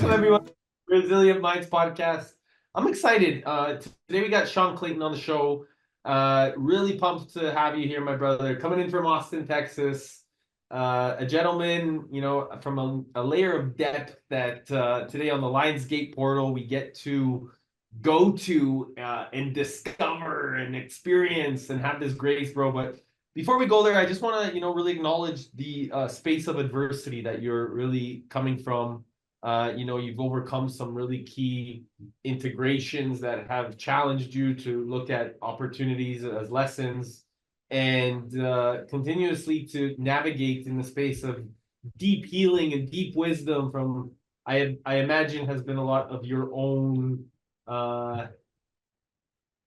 Welcome everyone to the Resilient Minds podcast. I'm excited. Today we got Sean Clayton on the show. Really pumped to have you here, my brother. Coming in from Austin, Texas. A gentleman, from a layer of depth that today on the Lionsgate portal we get to go to and discover and experience and have this grace, bro. But before we go there, I just want to, really acknowledge the space of adversity that you're really coming from. You've overcome some really key integrations that have challenged you to look at opportunities as lessons and continuously to navigate in the space of deep healing and deep wisdom from, I imagine, has been a lot of your own uh,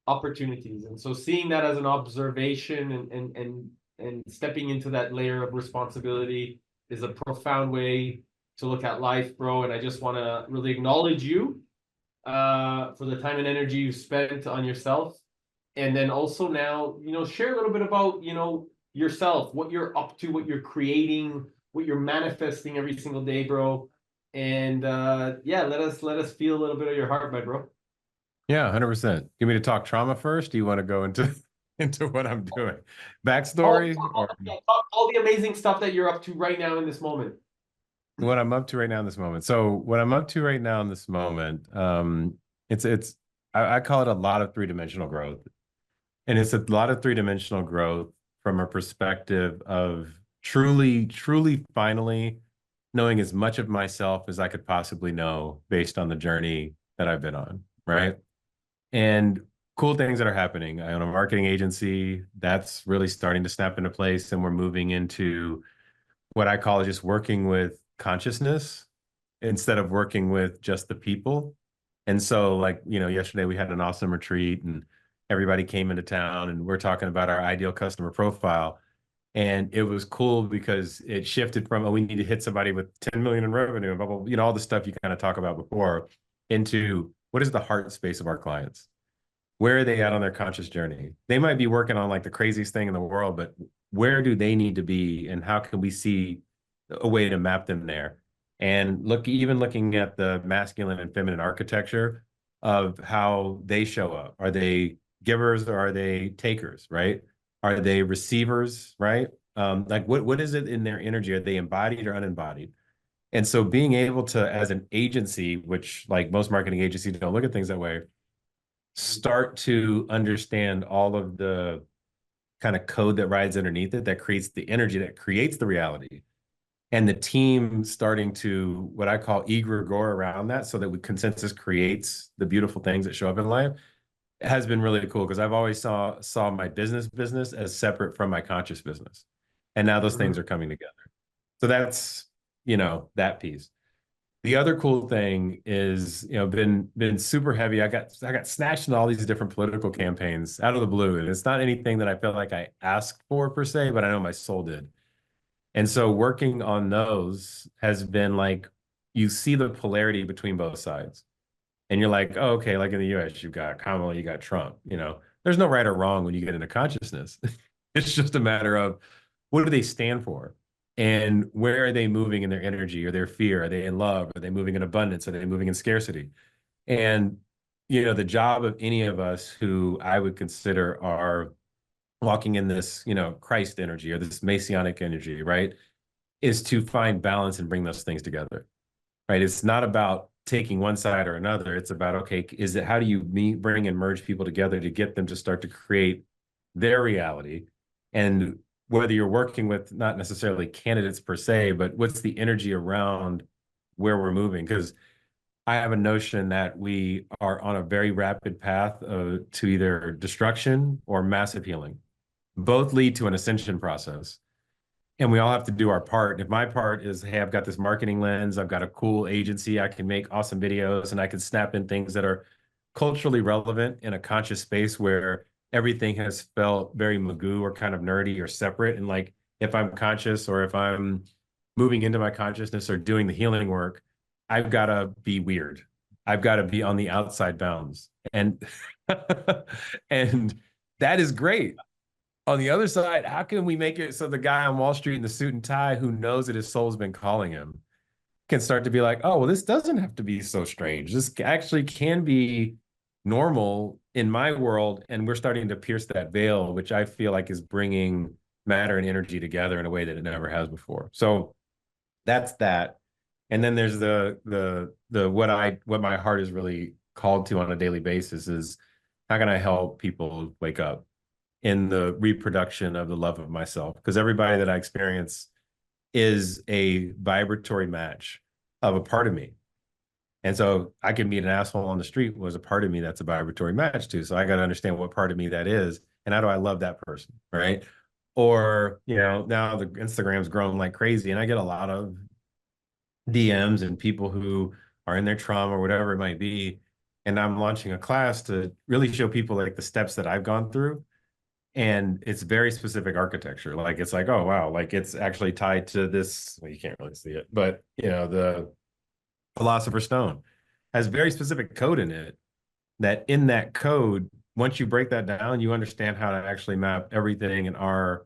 opportunities. And so seeing that as an observation and stepping into that layer of responsibility is a profound way to look at life, bro. And I just want to really acknowledge you for the time and energy you spent on yourself. And then also now, share a little bit about, yourself, what you're up to, what you're creating, what you're manifesting every single day, bro. And yeah, let us feel a little bit of your heart, my bro. Yeah, 100%. You want me to talk trauma first? Do you want to go into into what I'm doing? Backstory or All the amazing stuff that you're up to right now in this moment. what I'm up to right now in this moment. So what I'm up to right now in this moment, it's I call it a lot of three-dimensional growth. And it's a lot of three-dimensional growth from a perspective of truly finally knowing as much of myself as I could possibly know based on the journey that I've been on, right? And cool things that are happening. I own a marketing agency that's really starting to snap into place, and we're moving into what I call just working with consciousness instead of working with just the people. And so, like, yesterday we had an awesome retreat and everybody came into town and we're talking about our ideal customer profile. And it was cool because it shifted from, oh, we need to hit somebody with 10 million in revenue, and blah, blah, all the stuff you kind of talk about before, into what is the heart space of our clients? Where are they at on their conscious journey? They might be working on like the craziest thing in the world, but where do they need to be, and how can we see a way to map them there? And even looking at the masculine and feminine architecture of how they show up. Are they givers or are they takers, right? Are they receivers, right? Like what is it in their energy? Are they embodied or unembodied? And so being able to, as an agency, which like most marketing agencies don't look at things that way, start to understand all of the kind of code that rides underneath it, that creates the energy, that creates the reality. And the team starting to, what I call egregore around that, so that we consensus creates the beautiful things that show up in life, has been really cool, because I've always saw my business as separate from my conscious business. And now those things are coming together. So that's, that piece. The other cool thing is, been super heavy. I got snatched in all these different political campaigns out of the blue. And it's not anything that I feel like I asked for per se, but I know my soul did. And so working on those has been like, you see the polarity between both sides. And you're like, oh, okay, like in the US, you've got Kamala, you got Trump, there's no right or wrong when you get into consciousness. It's just a matter of, what do they stand for? And where are they moving in their energy or their fear? Are they in love? Are they moving in abundance? Are they moving in scarcity? And, the job of any of us who I would consider are walking in this, Christ energy or this Messianic energy, right, is to find balance and bring those things together, right? It's not about taking one side or another. It's about, okay, how do you bring and merge people together to get them to start to create their reality? And whether you're working with not necessarily candidates per se, but what's the energy around where we're moving? Because I have a notion that we are on a very rapid path to either destruction or massive healing. Both lead to an ascension process. And we all have to do our part. If my part is, hey, I've got this marketing lens, I've got a cool agency, I can make awesome videos, and I can snap in things that are culturally relevant in a conscious space where everything has felt very Magoo or kind of nerdy or separate. And like, if I'm conscious or if I'm moving into my consciousness or doing the healing work, I've got to be weird. I've got to be on the outside bounds. And and that is great. On the other side, how can we make it so the guy on Wall Street in the suit and tie, who knows that his soul's been calling him, can start to be like, oh, well, this doesn't have to be so strange. This actually can be normal in my world. And we're starting to pierce that veil, which I feel like is bringing matter and energy together in a way that it never has before. So that's that. And then there's the what my heart is really called to on a daily basis is how can I help people wake up in the reproduction of the love of myself? Because everybody that I experience is a vibratory match of a part of me. And so I can meet an asshole on the street was a part of me that's a vibratory match too. So I got to understand what part of me that is and how do I love that person, right? Or, now the Instagram's grown like crazy and I get a lot of DMs and people who are in their trauma or whatever it might be. And I'm launching a class to really show people like the steps that I've gone through. And it's very specific architecture. Like it's like, oh wow, like it's actually tied to this. Well, you can't really see it, but the Philosopher's Stone has very specific code in it. That in that code, once you break that down, you understand how to actually map everything in our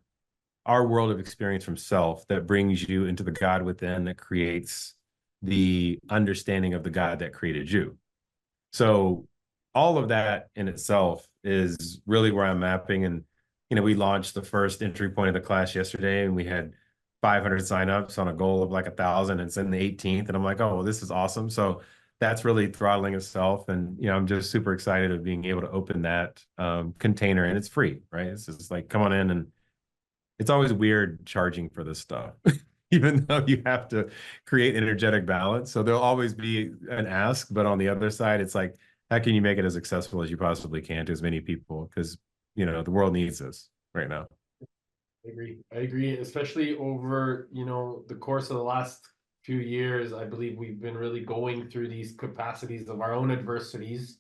world of experience from self that brings you into the God within that creates the understanding of the God that created you. So all of that in itself is really where I'm mapping. And, we launched the first entry point of the class yesterday and we had 500 signups on a goal of like 1,000 and it's in the 18th. And I'm like, oh, well, this is awesome. So that's really throttling itself. And, I'm just super excited of being able to open that container and it's free, right? It's just like, come on in. And it's always weird charging for this stuff, even though you have to create energetic balance. So there'll always be an ask, but on the other side, it's like, how can you make it as accessible as you possibly can to as many people? Because, the world needs this right now. I agree. I agree, especially over, the course of the last few years. I believe we've been really going through these capacities of our own adversities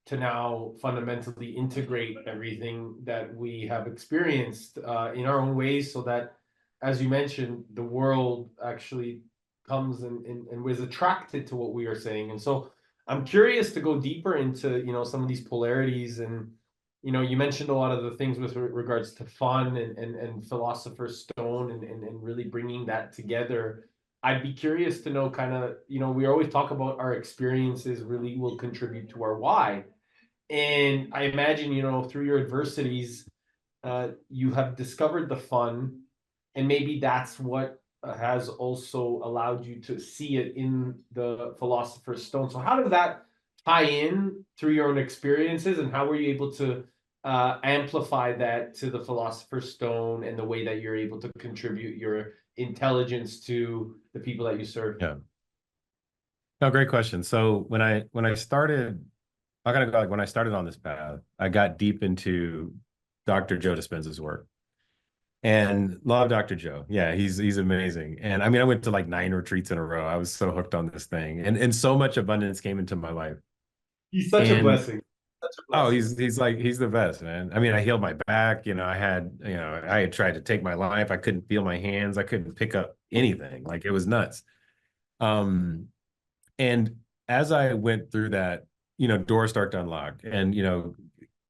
to now fundamentally integrate everything that we have experienced in our own ways so that, as you mentioned, the world actually comes and was attracted to what we are saying. And so I'm curious to go deeper into, some of these polarities and you mentioned a lot of the things with regards to fun and philosopher's stone and really bringing that together. I'd be curious to know kind of, we always talk about our experiences really will contribute to our why. And I imagine, through your adversities, you have discovered the fun, and maybe that's what has also allowed you to see it in the Philosopher's Stone. So, how did that tie in through your own experiences, and how were you able to amplify that to the Philosopher's Stone and the way that you're able to contribute your intelligence to the people that you serve? Yeah. No, great question. So when I started, I gotta go like when I started on this path, I got deep into Dr. Joe Dispenza's work. And love Dr. Joe. Yeah, he's amazing. And I mean, I went to like 9 retreats in a row. I was so hooked on this thing. And so much abundance came into my life. He's such a And blessing. Such a oh, blessing. he's the best, man. I mean, I healed my back, I had tried to take my life. I couldn't feel my hands. I couldn't pick up anything. Like it was nuts. Um, and as I went through that, doors start to unlock. And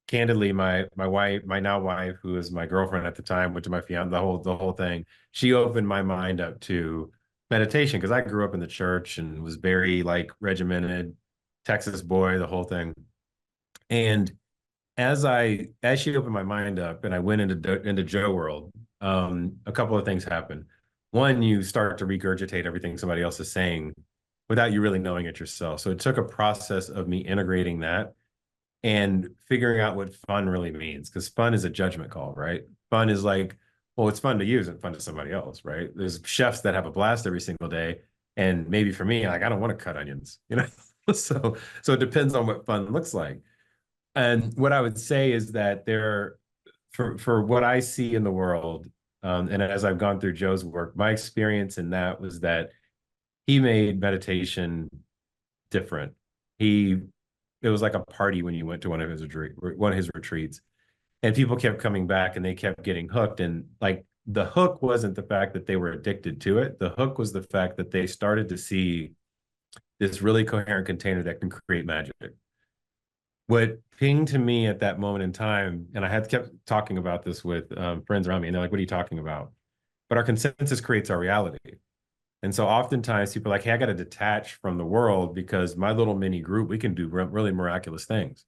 candidly, my wife, my now wife, who was my girlfriend at the time, went to my fiance, the whole thing. She opened my mind up to meditation because I grew up in the church and was very like regimented, Texas boy, the whole thing. And as she opened my mind up and I went into Joe world, a couple of things happened. One, you start to regurgitate everything somebody else is saying without you really knowing it yourself. So it took a process of me integrating that and figuring out what fun really means. Because fun is a judgment call, right? Fun is like, well, it's fun to use and fun to somebody else, right? There's chefs that have a blast every single day. And maybe for me, like I don't want to cut onions. So it depends on what fun looks like. And what I would say is that for what I see in the world, and as I've gone through Joe's work, my experience in that was that he made meditation different. He It was like a party when you went to one of his retreats, and people kept coming back and they kept getting hooked. And like the hook wasn't the fact that they were addicted to it. The hook was the fact that they started to see this really coherent container that can create magic. What pinged to me at that moment in time, and I had kept talking about this with friends around me, and they're like, "What are you talking about?" But our consensus creates our reality. And so oftentimes people are like, hey, I got to detach from the world because my little mini group, we can do really miraculous things.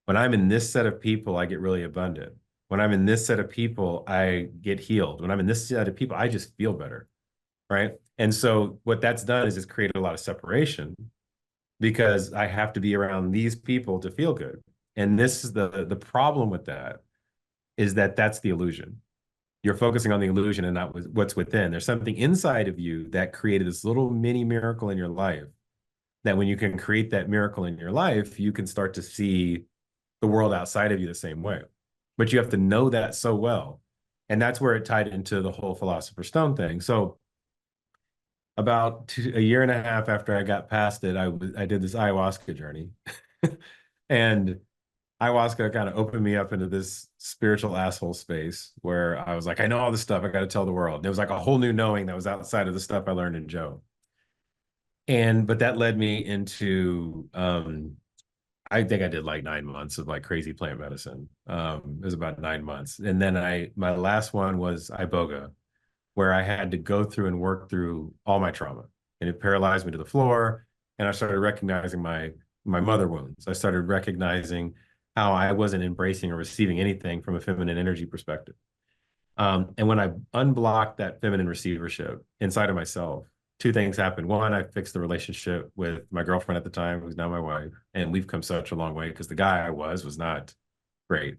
When I'm in this set of people, I get really abundant. When I'm in this set of people, I get healed. When I'm in this set of people, I just feel better. Right. And so what that's done is it's created a lot of separation because I have to be around these people to feel good. And this is the problem with that is that that's the illusion. You're focusing on the illusion and not what's within. There's something inside of you that created this little mini miracle in your life that when you can create that miracle in your life, you can start to see the world outside of you the same way. But you have to know that so well. And that's where it tied into the whole Philosopher's Stone thing. So about a year and a half after I got past it, I did this ayahuasca journey. And ayahuasca kind of opened me up into this spiritual asshole space where I was like, I know all this stuff. I got to tell the world. And it was like a whole new knowing that was outside of the stuff I learned in Joe. But that led me into, I think I did like 9 months of like crazy plant medicine. It was about 9 months. And then my last one was Iboga, where I had to go through and work through all my trauma. And it paralyzed me to the floor. And I started recognizing my mother wounds. I started recognizing how I wasn't embracing or receiving anything from a feminine energy perspective. And when I unblocked that feminine receivership inside of myself, two things happened. One, I fixed the relationship with my girlfriend at the time, who's now my wife. And we've come such a long way because the guy I was not great.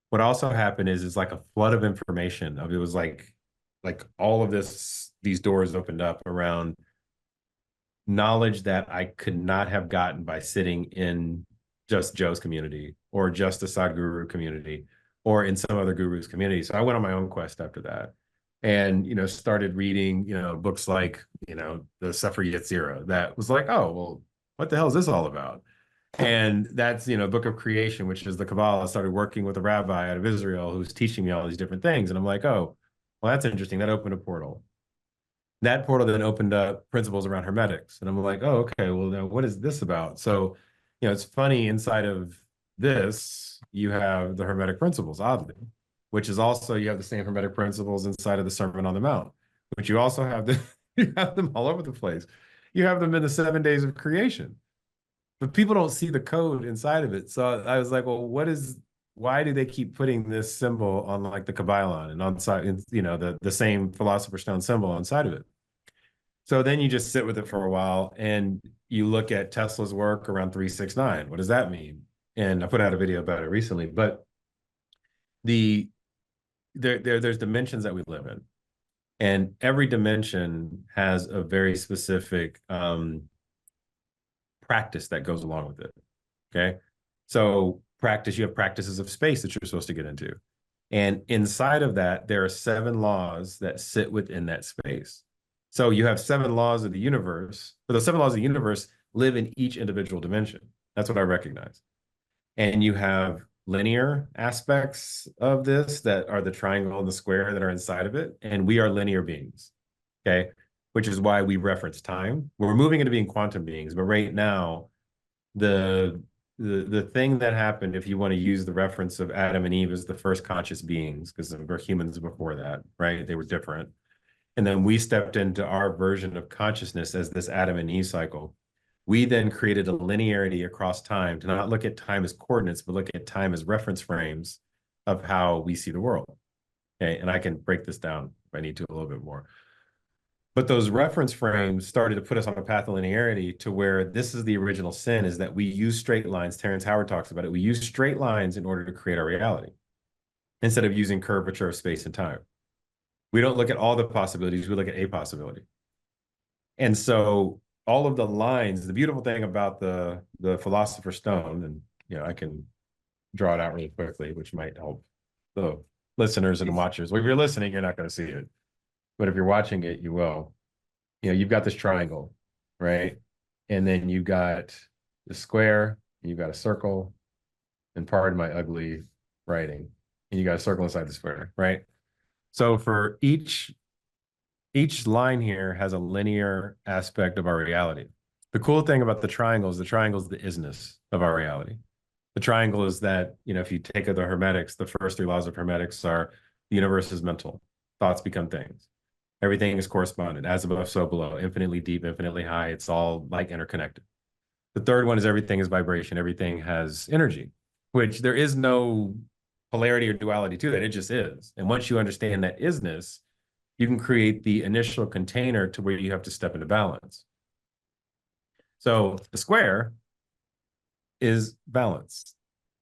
What also happened is like a flood of information. It was like all of these doors opened up around knowledge that I could not have gotten by sitting in just Joe's community or just the Sadhguru community or in some other guru's community. So I went on my own quest after that and, started reading, books like, the Sefer Yetzirah that was like, oh, well, what the hell is this all about? And that's, Book of Creation, which is the Kabbalah. I started working with a rabbi out of Israel who's teaching me all these different things. And I'm like, oh, well, that's interesting. That opened a portal. That portal then opened up principles around hermetics. And I'm like, oh, okay, well, now what is this about? So, it's funny inside of this, you have the hermetic principles, oddly, which is also, you have the same hermetic principles inside of the Sermon on the Mount, which you also have you have them all over the place. You have them in the 7 days of creation, but people don't see the code inside of it. So I was like, well, why do they keep putting this symbol on like the Kabbalah and on side, the same Philosopher's Stone symbol on side of it? So then you just sit with it for a while and you look at Tesla's work around 369. What does that mean? And I put out a video about it recently, but there's dimensions that we live in. And every dimension has a very specific practice that goes along with it. Okay. So you have practices of space that you're supposed to get into. And inside of that, there are 7 laws that sit within that space. So you have 7 laws of the universe, but those 7 laws of the universe live in each individual dimension. That's what I recognize. And you have linear aspects of this that are the triangle and the square that are inside of it. And we are linear beings. Okay. Which is why we reference time. We're moving into being quantum beings, but right now, the thing that happened, if you want to use the reference of Adam and Eve as the first conscious beings, because we're humans before that, right? They were different. And then we stepped into our version of consciousness as this Adam and Eve cycle. We then created a linearity across time to not look at time as coordinates, but look at time as reference frames of how we see the world. Okay. And I can break this down if I need to a little bit more. But those reference frames started to put us on a path of linearity to where this is the original sin, is that we use straight lines. Terrence Howard talks about it. We use straight lines in order to create our reality instead of using curvature of space and time. We don't look at all the possibilities. We look at a possibility. And so all of the lines, the beautiful thing about the Philosopher's Stone, and I can draw it out really quickly, which might help the listeners and watchers. Well, if you're listening, you're not going to see it. But if you're watching it, you will. You've got this triangle, right? And then you got the square, and you've got a circle, and pardon my ugly writing, and you got a circle inside the square, right? So for each line here has a linear aspect of our reality. The cool thing about the triangle is the isness of our reality. The triangle is that, if you take the hermetics, the first 3 laws of hermetics are the universe is mental, thoughts become things. Everything is correspondent, as above, so below, infinitely deep, infinitely high. It's all like interconnected. The third one is everything is vibration. Everything has energy, which there is no polarity or duality to that. It just is. And once you understand that isness, you can create the initial container to where you have to step into balance. So the square is balance,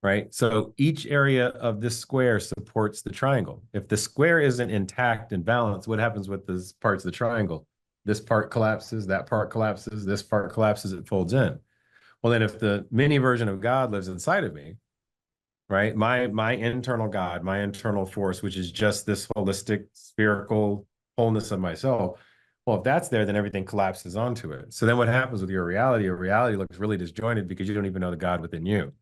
right? So each area of this square supports the triangle. If the square isn't intact and balanced, what happens with the parts of the triangle? This part collapses, that part collapses, this part collapses, it folds in. Well, then if the mini version of God lives inside of me, right? My internal God, my internal force, which is just this holistic, spherical wholeness of myself. Well, if that's there, then everything collapses onto it. So then what happens with your reality? Your reality looks really disjointed because you don't even know the God within you.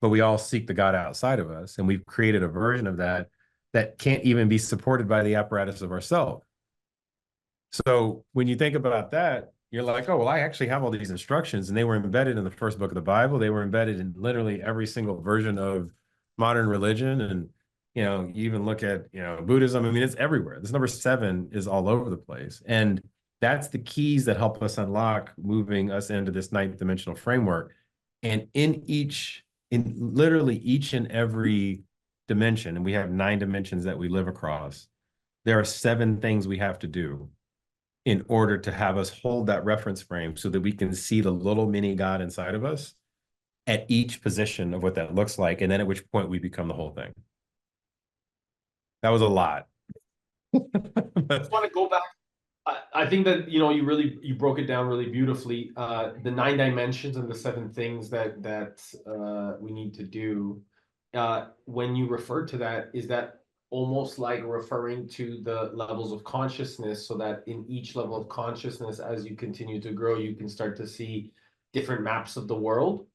But we all seek the God outside of us, and we've created a version of that that can't even be supported by the apparatus of ourselves. So when you think about that, you're like, oh, well, I actually have all these instructions, and they were embedded in the first book of the Bible. They were embedded in literally every single version of modern religion. And, you even look at, Buddhism. I mean, it's everywhere. This number 7 is all over the place. And that's the keys that help us unlock moving us into this ninth dimensional framework. And in literally each and every dimension, and we have 9 dimensions that we live across, there are 7 things we have to do in order to have us hold that reference frame so that we can see the little mini God inside of us at each position of what that looks like. And then at which point we become the whole thing. That was a lot. I just want to go back. I think that you broke it down really beautifully. The 9 dimensions and the 7 things that we need to do. When you refer to that, is that almost like referring to the levels of consciousness, so that in each level of consciousness, as you continue to grow, you can start to see different maps of the world?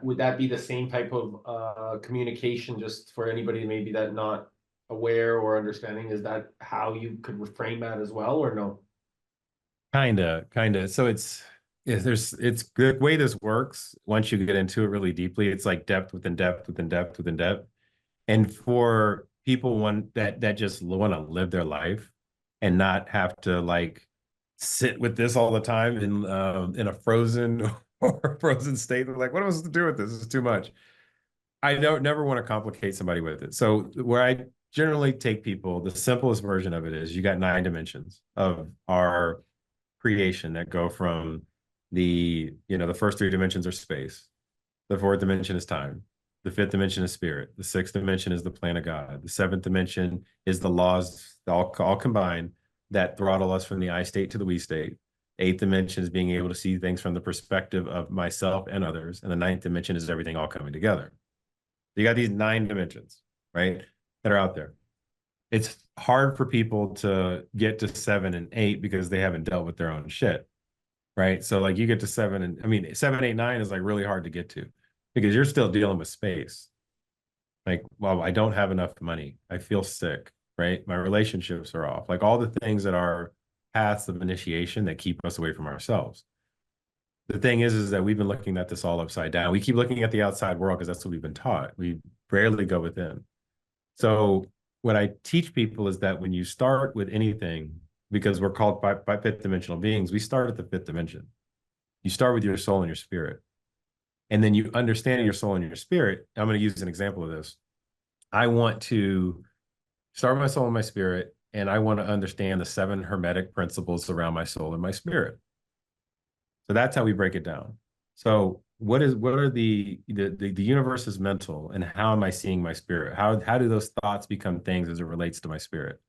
Would that be the same type of communication, just for anybody maybe that not aware or understanding? Is that how you could reframe that as well, or no? Kinda. So it's the way this works. Once you get into it really deeply, it's like depth within depth within depth within depth. And for people that just want to live their life and not have to like sit with this all the time in a frozen or frozen state, they're like, what am I supposed to do with this? This is too much. I don't never want to complicate somebody with it. So where I generally take people, the simplest version of it is you got 9 dimensions of our creation that go from the first 3 dimensions are space. The 4th dimension is time. The 5th dimension is spirit. The 6th dimension is the plan of God. The 7th dimension is the laws all combined that throttle us from the I state to the we state. 8th dimension is being able to see things from the perspective of myself and others. And the 9th dimension is everything all coming together. You got these 9 dimensions, right, that are out there. It's hard for people to get to 7 and 8 because they haven't dealt with their own shit, right? So like you get to 7 and 7, 8, 9 is like really hard to get to because you're still dealing with space. Like, well, I don't have enough money. I feel sick, right? My relationships are off. Like all the things that are paths of initiation that keep us away from ourselves. The thing is that we've been looking at this all upside down. We keep looking at the outside world because that's what we've been taught. We rarely go within. So what I teach people is that when you start with anything, because we're called by 5th dimensional beings, we start at the 5th dimension. You start with your soul and your spirit. And then you understand your soul and your spirit. I'm going to use an example of this. I want to start with my soul and my spirit, and I want to understand the 7 hermetic principles around my soul and my spirit. So that's how we break it down. So what are the universe is mental, and how am I seeing my spirit? How do those thoughts become things as it relates to my spirit?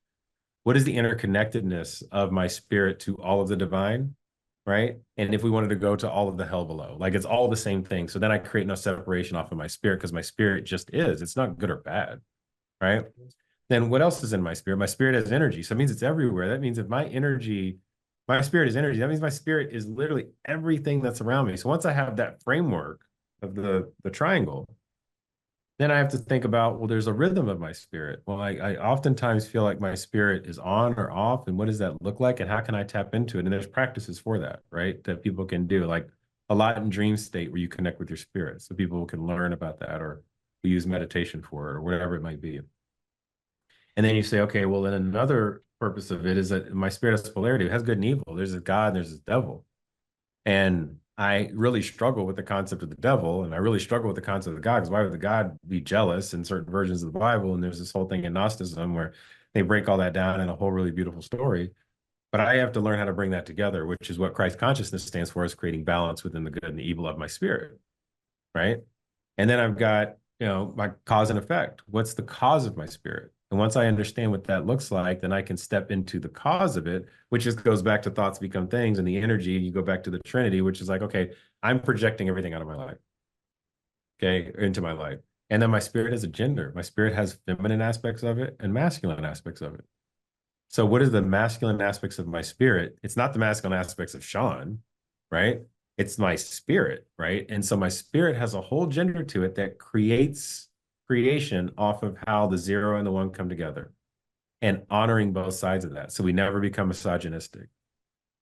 What is the interconnectedness of my spirit to all of the divine, right? And if we wanted to go to all of the hell below, like it's all the same thing. So then I create no separation off of my spirit because my spirit just is. It's not good or bad, right? Then what else is in my spirit? My spirit has energy. So it means it's everywhere. That means if my spirit is energy, that means my spirit is literally everything that's around me. So once I have that framework of the triangle, then I have to think about, well, there's a rhythm of my spirit. Well, I oftentimes feel like my spirit is on or off, and what does that look like, and how can I tap into it? And there's practices for that, right? That people can do, like a lot in dream state where you connect with your spirit. So people can learn about that, or we use meditation for it, or whatever it might be. And then you say, okay, well, in another purpose of it is that my spirit has polarity. It has good and evil. There's a God and there's a devil. And I really struggle with the concept of the devil, and I really struggle with the concept of God, because why would the God be jealous in certain versions of the Bible? And there's this whole thing in Gnosticism where they break all that down in a whole really beautiful story. But I have to learn how to bring that together, which is what Christ consciousness stands for, is creating balance within the good and the evil of my spirit, right? And then I've got, my cause and effect. What's the cause of my spirit? And once I understand what that looks like, then I can step into the cause of it, which just goes back to thoughts become things, and the energy. You go back to the Trinity, which is like, okay, I'm projecting everything out of my life, okay, into my life. And then my spirit has a gender. My spirit has feminine aspects of it and masculine aspects of it. So what is the masculine aspects of my spirit? It's not the masculine aspects of Sean, right? It's my spirit, right? And so my spirit has a whole gender to it that creates creation off of how the zero and the one come together, and honoring both sides of that. So we never become misogynistic.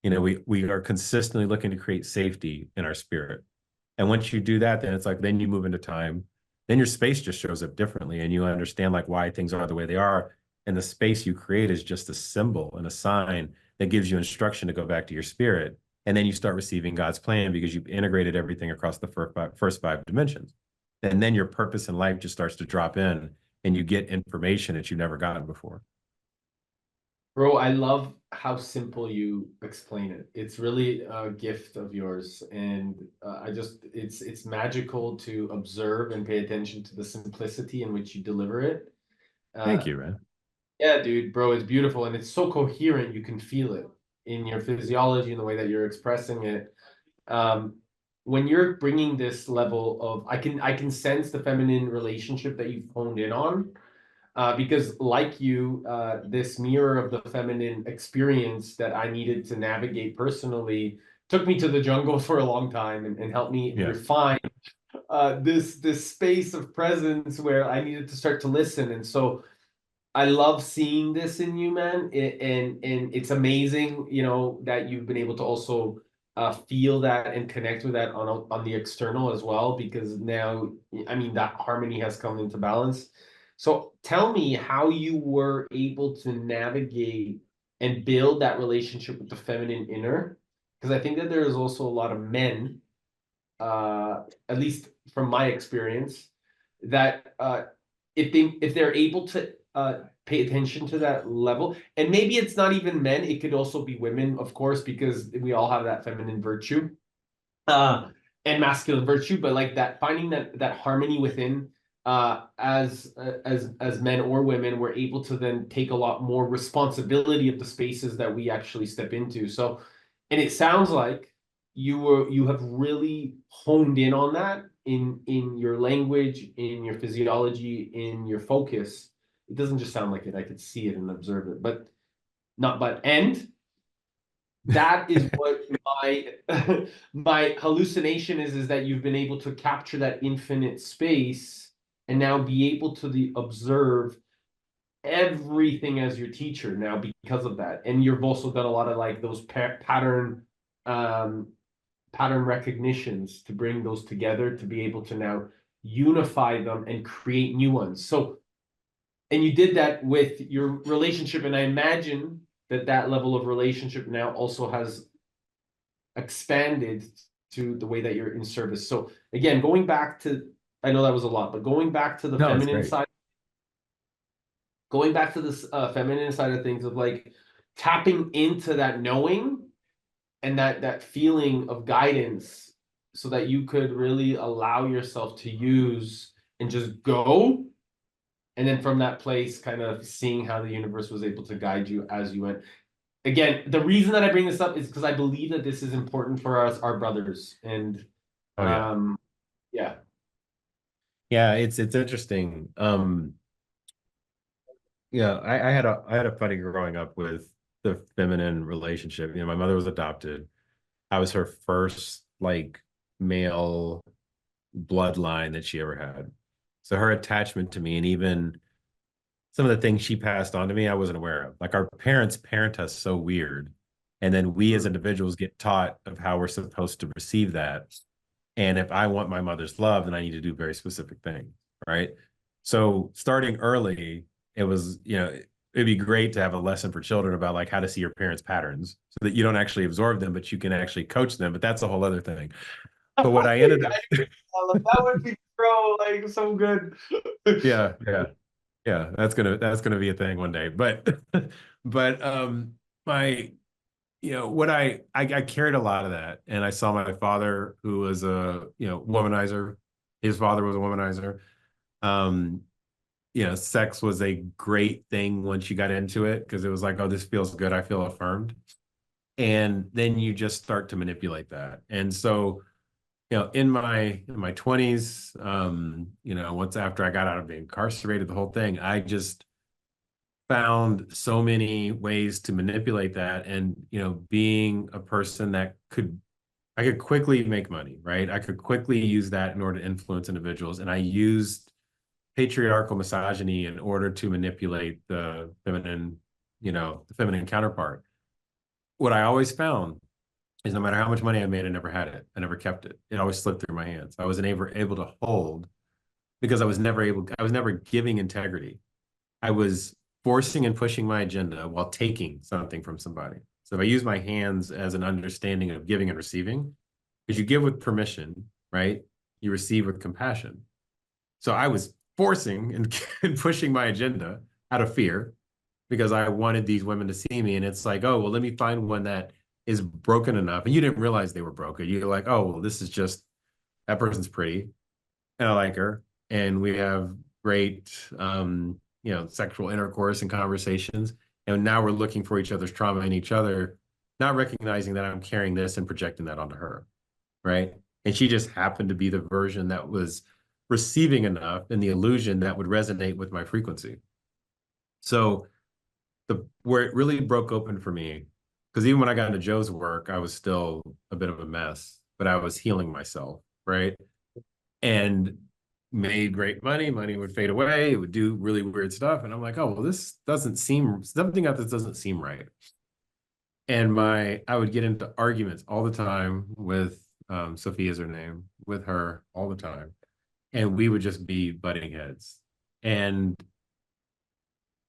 We are consistently looking to create safety in our spirit. And once you do that, then it's like, then you move into time, then your space just shows up differently, and you understand like why things are the way they are. And the space you create is just a symbol and a sign that gives you instruction to go back to your spirit. And then you start receiving God's plan because you've integrated everything across the first five dimensions. And then your purpose in life just starts to drop in, and you get information that you've never gotten before. Bro, I love how simple you explain it. It's really a gift of yours, and it's magical to observe and pay attention to the simplicity in which you deliver it. Thank Uh, you, man. yeah, dude, bro, it's beautiful, and it's so coherent. You can feel it in your physiology and the way that you're expressing it. Um, when you're bringing this level of, I can sense the feminine relationship that you've honed in on, because like you, this mirror of the feminine experience that I needed to navigate personally took me to the jungle for a long time, and helped me Yeah. refine this space of presence where I needed to start to listen. And so I love seeing this in you, man, and it's amazing, that you've been able to also feel that and connect with that on the external as well, because now, I mean, that harmony has come into balance. So tell me how you were able to navigate and build that relationship with the feminine inner, because I think that there is also a lot of men, at least from my experience, that if they're able to pay attention to that level, and maybe it's not even men, it could also be women, of course, because we all have that feminine virtue uh, and masculine virtue, but like that, finding that harmony within, as men or women, we're able to then take a lot more responsibility of the spaces that we actually step into. So, and it sounds like you have really honed in on that in your language, in your physiology, in your focus. It doesn't just sound like it. I could see it and observe it, but not but and that is what my my hallucination is that you've been able to capture that infinite space and now be able to observe everything as your teacher now because of that. And you've also done a lot of like those um pattern recognitions to bring those together to be able to now unify them and create new ones. So, and you did that with your relationship, and I imagine that level of relationship now also has expanded to the way that you're in service. So again, going back to, I know that was a lot, but going back to the No, it's feminine great. side, going back to this feminine side of things, of like tapping into that knowing and that feeling of guidance, so that you could really allow yourself to use and just go. And then from that place, kind of seeing how the universe was able to guide you as you went. Again, the reason that I bring this up is because I believe that this is important for us, our brothers. And Oh yeah. um, yeah. Yeah, it's interesting. I had a funny growing up with the feminine relationship. My mother was adopted. I was her first like male bloodline that she ever had. So her attachment to me, and even some of the things she passed on to me, I wasn't aware of. Like, our parents parent us so weird. And then we as Mm. individuals get taught of how we're supposed to receive that. And if I want my mother's love, then I need to do very specific things, right? So starting early, it was, it'd be great to have a lesson for children about like how to see your parents' patterns so that you don't actually absorb them, but you can actually coach them. But that's a whole other thing. But what I ended up, That would be like so good. yeah, yeah, yeah, that's gonna be a thing one day. But but my what I carried a lot of that, and I saw my father, who was a womanizer. His father was a womanizer. Um, sex was a great thing once you got into it because it was like, oh, this feels good. I feel affirmed. And then you just start to manipulate that. And so, in my 20s, once after I got out of being incarcerated, the whole thing, I just found so many ways to manipulate that. And, being a person that I could quickly make money, right? I could quickly use that in order to influence individuals. And I used patriarchal misogyny in order to manipulate the feminine counterpart. What I always found is no matter how much money I made, I never had it. I never kept it. It always slipped through my hands. I wasn't able to hold because I was never giving integrity. I was forcing and pushing my agenda while taking something from somebody. So if I use my hands as an understanding of giving and receiving, because you give with permission, right? You receive with compassion. So I was forcing and, and pushing my agenda out of fear because I wanted these women to see me. And it's like, oh, well, let me find one that is broken enough. And you didn't realize they were broken. You're like, oh, well, this is just that person's pretty and I like her. And we have great, sexual intercourse and conversations. And now we're looking for each other's trauma in each other, not recognizing that I'm carrying this and projecting that onto her. Right. And she just happened to be the version that was receiving enough in the illusion that would resonate with my frequency. So where it really broke open for me, because even when I got into Joe's work, I was still a bit of a mess, but I was healing myself, right? And made great money. Money would fade away. It would do really weird stuff. And I'm like, oh, well, this doesn't seem something about this doesn't seem right. And I would get into arguments all the time with Sophia's her name, with her all the time. And we would just be butting heads. And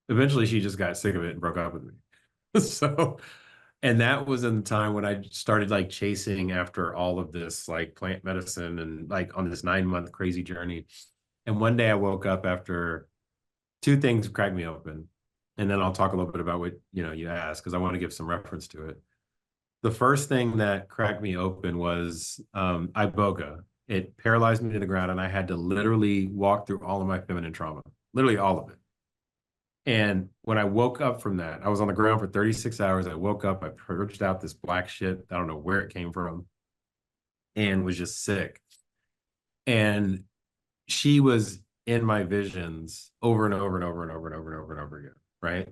eventually she just got sick of it and broke up with me. So, and that was in the time when I started like chasing after all of this like plant medicine and like on this 9-month crazy journey. And one day I woke up after two things cracked me open. And then I'll talk a little bit about what you asked because I want to give some reference to it. The first thing that cracked me open was iboga. It paralyzed me to the ground, and I had to literally walk through all of my feminine trauma, literally all of it. And when I woke up from that, I was on the ground for 36 hours. I woke up, I purged out this black shit. I don't know where it came from, and was just sick. And she was in my visions over and over and over and over and over and over and over again. Right.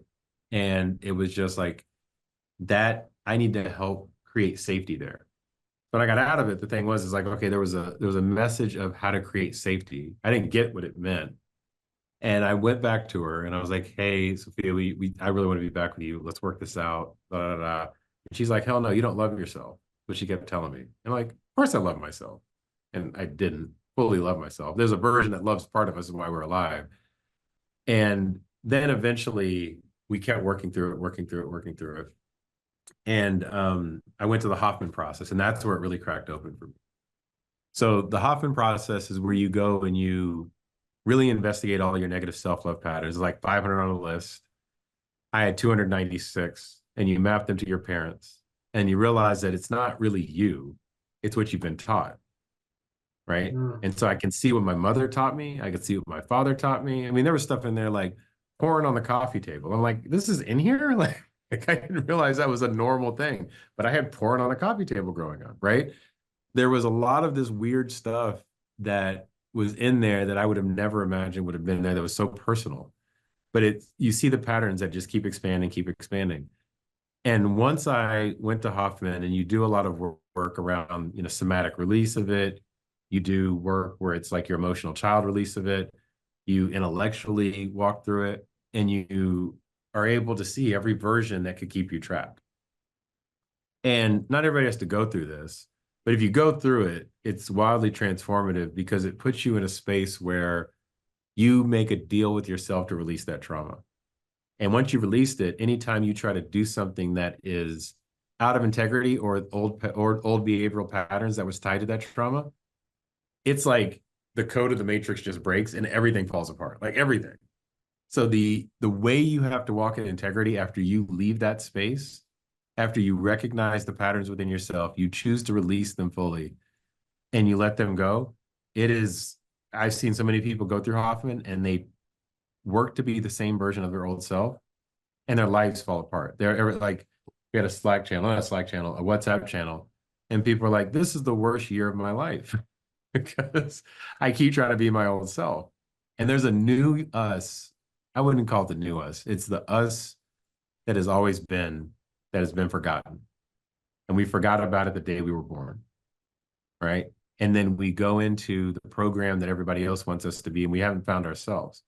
And it was just like that. I need to help create safety there. When I got out of it, the thing was, is like, okay, there was a message of how to create safety. I didn't get what it meant. And I went back to her and I was like, hey, Sophia, I really want to be back with you. Let's work this out. Da, da, da. And she's like, hell no, you don't love yourself. But she kept telling me. I'm like, of course I love myself. And I didn't fully love myself. There's a version that loves part of us and why we're alive. And then eventually we kept working through it, working through it, working through it. And I went to the Hoffman process, and that's where it really cracked open for me. So the Hoffman process is where you go and you really investigate all your negative self-love patterns. There's like 500 on the list. I had 296, and you map them to your parents, and you realize that it's not really you, it's what you've been taught, right? And so I can see what my mother taught me. I could see what my father taught me. I mean, there was stuff in there like porn on the coffee table. I'm like, this is in here? Like I didn't realize that was a normal thing, but I had porn on a coffee table growing up, right? There was a lot of this weird stuff that was in there that I would have never imagined would have been there that was so personal. But you see the patterns that just keep expanding, keep expanding. And once I went to Hoffman, and you do a lot of work around, somatic release of it, you do work where it's like your emotional child release of it, you intellectually walk through it, and you are able to see every version that could keep you trapped. And not everybody has to go through this, but if you go through it, it's wildly transformative because it puts you in a space where you make a deal with yourself to release that trauma. And once you've released it, anytime you try to do something that is out of integrity or old behavioral patterns that was tied to that trauma, it's like the code of the matrix just breaks and everything falls apart, like everything. So the way you have to walk in integrity after you leave that space, after you recognize the patterns within yourself, you choose to release them fully and you let them go. It is, I've seen so many people go through Hoffman and they work to be the same version of their old self and their lives fall apart. They're like, we had a Slack channel, not a Slack channel, a WhatsApp channel. And people are like, this is the worst year of my life because I keep trying to be my old self. And there's a new us. I wouldn't call it the new us. It's the us that has always been, that has been forgotten. And we forgot about it the day we were born, right? And then we go into the program that everybody else wants us to be, and we haven't found ourselves.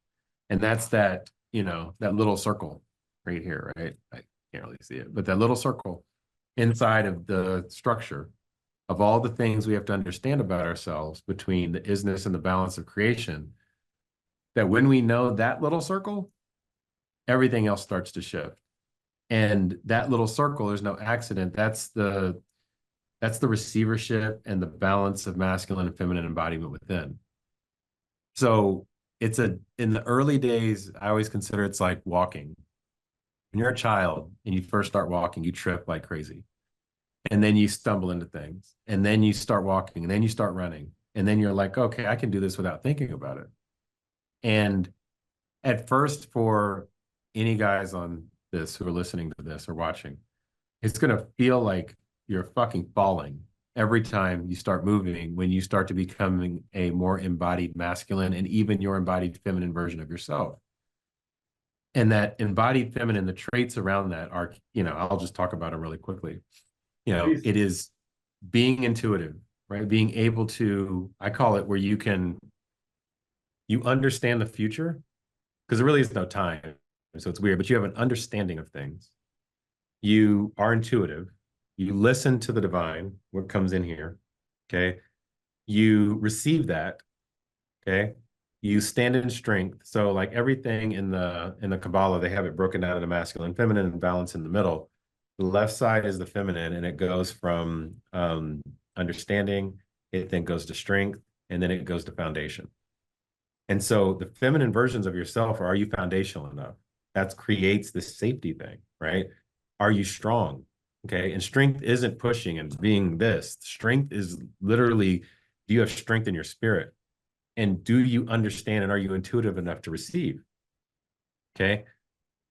And that's that, you know, that little circle right here, right? I can't really see it, but that little circle inside of the structure of all the things we have to understand about ourselves between the isness and the balance of creation, that when we know that little circle, everything else starts to shift. And that little circle, there's no accident. That's the receivership and the balance of masculine and feminine embodiment within. So it's in the early days, I always consider it's like walking. When you're a child and you first start walking, you trip like crazy. And then you stumble into things. And then you start walking, and then you start running. And then you're like, okay, I can do this without thinking about it. And at first, for any guys on this who are listening to this or watching, it's going to feel like you're fucking falling every time you start moving, when you start to becoming a more embodied masculine and even your embodied feminine version of yourself. And that embodied feminine, the traits around that are, you know, I'll just talk about them really quickly. You know, Please. it is being intuitive, right? Being able to, I call it where you understand the future, because there really is no time. So it's weird, but you have an understanding of things. You are intuitive. You listen to the divine, what comes in here. Okay. You receive that. Okay. You stand in strength. So like everything in the Kabbalah, they have it broken down into masculine, feminine, and balance in the middle. The left side is the feminine, and it goes from understanding, it then goes to strength, and then it goes to foundation. And so the feminine versions of yourself are you foundational enough? That creates this safety thing, right? Are you strong? Okay. And strength isn't pushing and being this. Strength is literally, do you have strength in your spirit? And do you understand and are you intuitive enough to receive? Okay.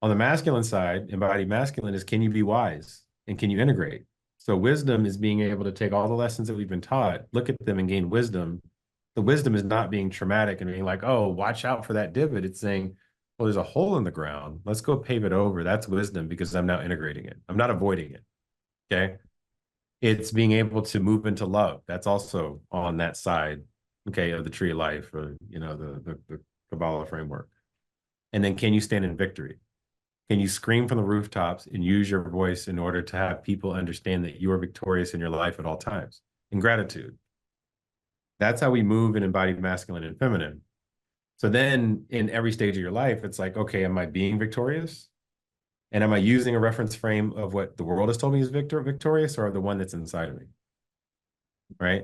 On the masculine side, embodied masculine is, can you be wise and can you integrate? So wisdom is being able to take all the lessons that we've been taught, look at them and gain wisdom. The wisdom is not being traumatic and being like, oh, watch out for that divot. It's saying, well, there's a hole in the ground. Let's go pave it over. That's wisdom because I'm now integrating it. I'm not avoiding it. Okay. It's being able to move into love. That's also on that side, okay, of the tree of life, or, you know, the Kabbalah framework. And then can you stand in victory? Can you scream from the rooftops and use your voice in order to have people understand that you are victorious in your life at all times? In gratitude. That's how we move in embodied masculine and feminine. So then in every stage of your life, it's like, okay, am I being victorious? And am I using a reference frame of what the world has told me is victorious, or the one that's inside of me? Right?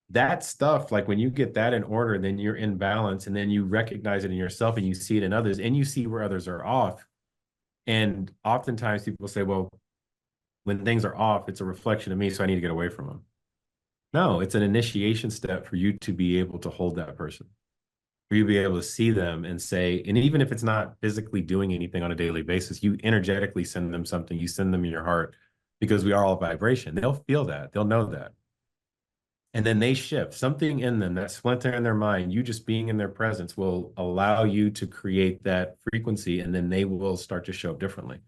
That stuff, like when you get that in order, then you're in balance, and then you recognize it in yourself and you see it in others, and you see where others are off. And oftentimes people say, well, when things are off, it's a reflection of me, so I need to get away from them. No, it's an initiation step for you to be able to hold that person, for you to be able to see them and say, and even if it's not physically doing anything on a daily basis, you energetically send them something, you send them your heart, because we are all vibration. They'll feel that, they'll know that. And then they shift something in them, that splinter in their mind, you just being in their presence will allow you to create that frequency, and then they will start to show up differently.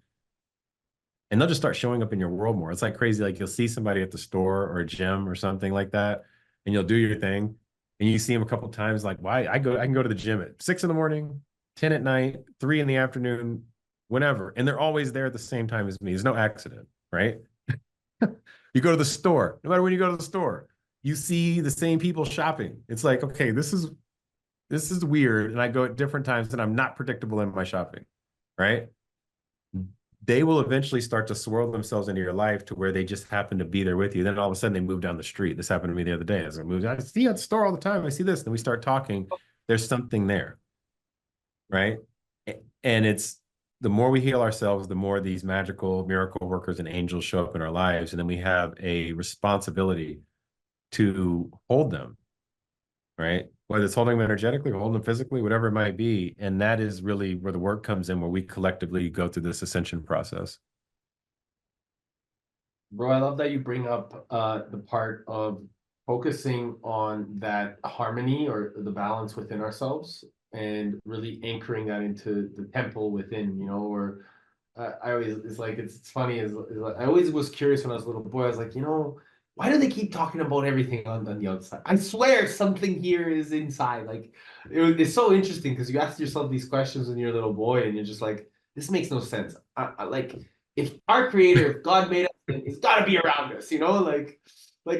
And they'll just start showing up in your world more. It's like crazy. Like you'll see somebody at the store or a gym or something like that, and you'll do your thing, and you see them a couple of times. Like, why I can go to the gym at 6 in the morning, 10 at night, 3 in the afternoon, whenever, and they're always there at the same time as me. There's no accident, right? You go to the store, no matter when you go to the store, you see the same people shopping. It's like, okay, this is weird, and I go at different times, and I'm not predictable in my shopping, right? They will eventually start to swirl themselves into your life to where they just happen to be there with you. Then all of a sudden they move down the street. This happened to me the other day. As I moved, I see you at the store all the time. I see this. Then we start talking. There's something there, right? And it's the more we heal ourselves, the more these magical miracle workers and angels show up in our lives. And then we have a responsibility to hold them, right? Whether it's holding them energetically or holding them physically, whatever it might be. And that is really where the work comes in, where we collectively go through this ascension process. Bro, I love that you bring up the part of focusing on that harmony or the balance within ourselves and really anchoring that into the temple within, you know, or I always, it's like, it's funny, is like, I always was curious when I was a little boy. I was like, you know, why do they keep talking about everything on the outside? I swear something here is inside. Like, it's so interesting because you ask yourself these questions when you're a little boy and you're just like, this makes no sense. Like, if our creator, if God made us, it's got to be around us, you know, like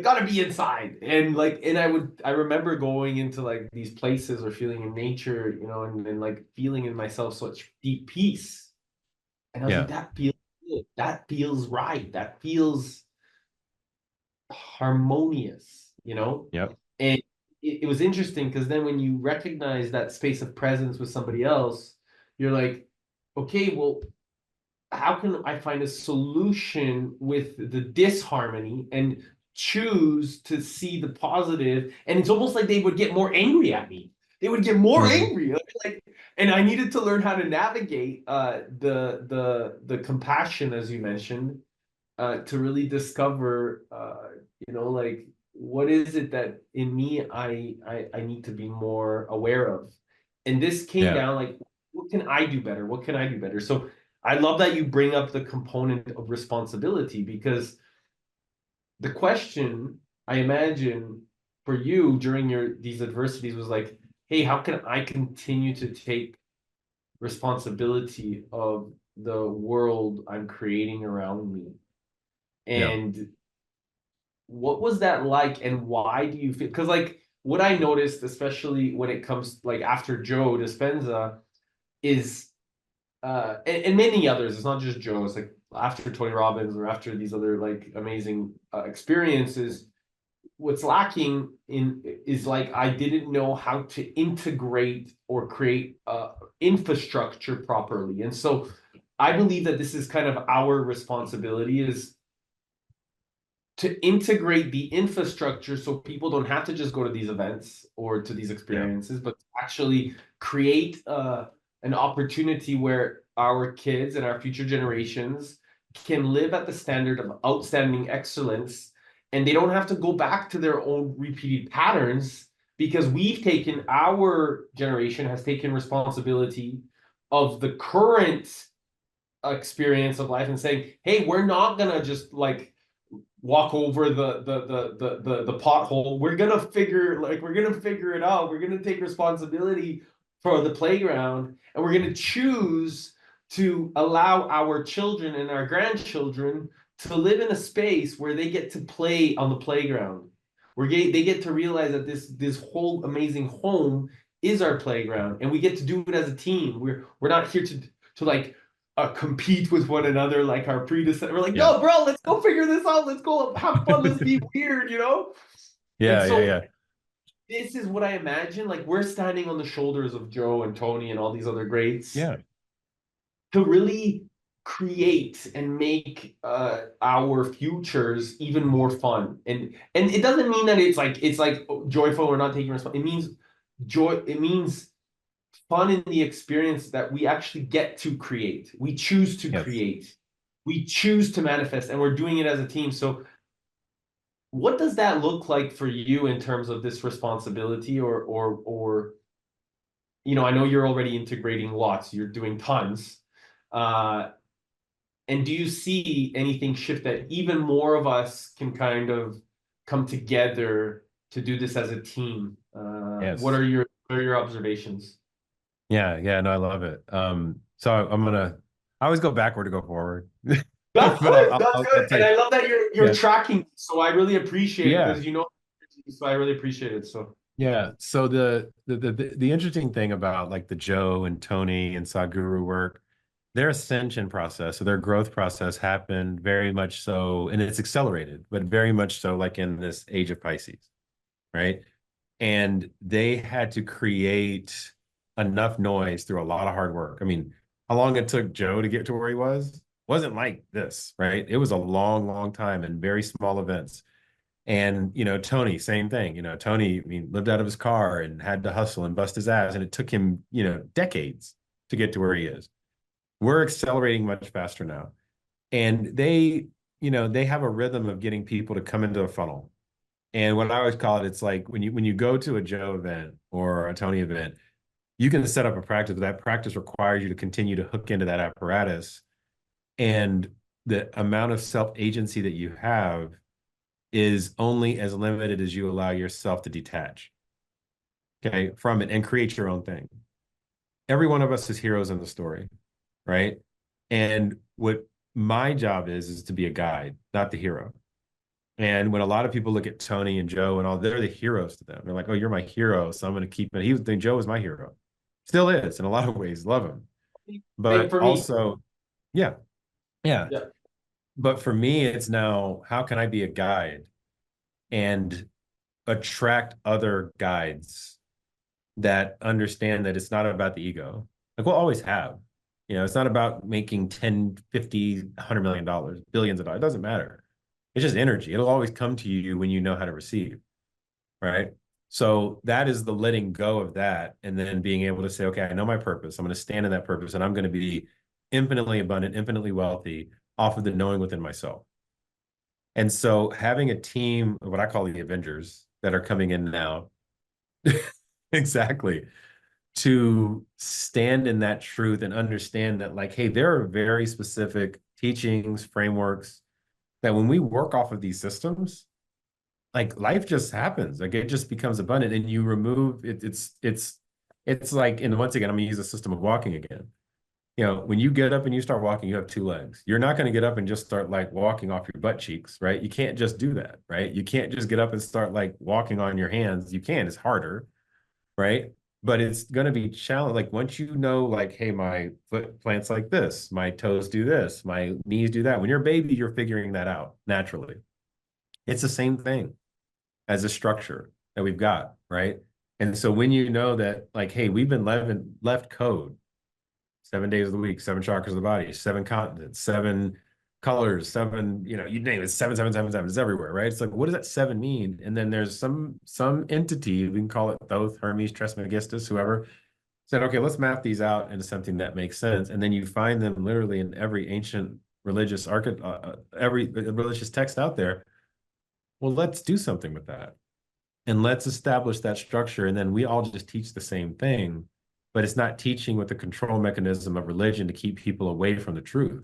got to be inside. And like, and I remember going into like these places or feeling in nature, you know, and like feeling in myself such deep peace. And I was like, Yeah. that feels good. That feels right. That feels harmonious, you know? Yep. And it was interesting because then when you recognize that space of presence with somebody else, you're like, okay, well, how can I find a solution with the disharmony and choose to see the positive? And it's almost like they would get more angry at me. They would get more Mhm. angry. Like, and I needed to learn how to navigate the compassion, as you mentioned, to really discover, you know, like what is it that in me I need to be more aware of. And this came Yeah. down like, what can I do better? What can I do better? So I love that you bring up the component of responsibility because the question I imagine for you during your these adversities was like, hey, how can I continue to take responsibility of the world I'm creating around me? Yeah. And what was that like and why do you feel because like what I noticed, especially when it comes like after Joe Dispenza, is and many others. It's not just Joe. It's like after Tony Robbins or after these other like amazing experiences. What's lacking in is like I didn't know how to integrate or create infrastructure properly, and so I believe that this is kind of our responsibility is to integrate the infrastructure so people don't have to just go to these events or to these Yeah. experiences, but actually create an opportunity where our kids and our future generations can live at the standard of outstanding excellence and they don't have to go back to their own repeated patterns because we've taken our generation has taken responsibility of the current experience of life and saying, hey, we're not gonna just like walk over the pothole. We're gonna figure it out. We're gonna take responsibility for the playground, and we're gonna choose to allow our children and our grandchildren to live in a space where they get to play on the playground. They get to realize that this whole amazing home is our playground, and we get to do it as a team. We're not here to like compete with one another like our predecessor. We're like, Yeah. no, bro, let's go figure this out. Let's go have fun. Let's be weird, you know? And Yeah. Yeah. so Yeah. this is what I imagine. Like we're standing on the shoulders of Joe and Tony and all these other greats Yeah. to really create and make our futures even more fun. And it doesn't mean that it's like joyful or not taking responsibility. It means joy. It means fun in the experience that we actually get to create. We choose to Yes. create. We choose to manifest, and we're doing it as a team. So, what does that look like for you in terms of this responsibility, or you know, I know you're already integrating lots. You're doing tons. Uh, and do you see anything shift that even more of us can kind of come together to do this as a team? Yes. What are your observations? Yeah. Yeah. No, I love it. So I always go backward to go forward, That's but good. That's I'll good. tell And you. I love that you're Yeah. tracking. So I really appreciate it Yeah. because you know, so I really appreciate it. So Yeah. So the interesting thing about like the Joe and Tony and Sadhguru work their ascension process, so their growth process happened very much so, and it's accelerated, but very much so like in this age of Pisces, right? And they had to create enough noise through a lot of hard work. I mean, how long it took Joe to get to where he was wasn't like this, right? It was a long, long time and very small events. And, Tony, same thing. Tony, I mean, lived out of his car and had to hustle and bust his ass. And it took him, decades to get to where he is. We're accelerating much faster now. And they have a rhythm of getting people to come into a funnel. And what I always call it, it's like when you go to a Joe event or a Tony event, you can set up a practice, but that practice requires you to continue to hook into that apparatus. And the amount of self-agency that you have is only as limited as you allow yourself to detach, okay, from it and create your own thing. Every one of us is heroes in the story, right? And what my job is to be a guide, not the hero. And when a lot of people look at Tony and Joe and all, they're the heroes to them. They're like, "Oh, you're my hero, so I'm going to keep it." Joe was my hero, still is in a lot of ways. Love him, Same but for me. also, yeah, yeah. Yeah. But for me, it's now how can I be a guide and attract other guides that understand that it's not about the ego. Like we'll always have, it's not about making 10, 50, $100 million, billions of dollars. It doesn't matter. It's just energy. It'll always come to you when you know how to receive, right? So that is the letting go of that. And then being able to say, okay, I know my purpose. I'm going to stand in that purpose and I'm going to be infinitely abundant, infinitely wealthy off of the knowing within myself. And so having a team, what I call the Avengers that are coming in now, exactly, to stand in that truth and understand that, like, hey, there are very specific teachings, frameworks that when we work off of these systems, like life just happens. Like it just becomes abundant and you remove it. It's like, and once again, I'm gonna use the system of walking again. When you get up and you start walking, you have two legs. You're not going to get up and just start like walking off your butt cheeks, right? You can't just do that, right? You can't just get up and start like walking on your hands. You can, it's harder, right? But it's going to be challenging. Like once you know, like, hey, my foot plants like this, my toes do this, my knees do that. When you're a baby, you're figuring that out naturally. It's the same thing as a structure that we've got, right? And so when you know that, like, hey, we've been left code 7 days of the week, seven chakras of the body, seven continents, seven colors, seven, you name it, seven, seven, seven, seven. It's everywhere, right? It's like, what does that seven mean? And then there's some entity, we can call it Thoth, Hermes, Trismegistus, whoever, said, okay, let's map these out into something that makes sense. And then you find them literally in every ancient religious every religious text out there. Well, let's do something with that. And let's establish that structure. And then we all just teach the same thing, but it's not teaching with the control mechanism of religion to keep people away from the truth.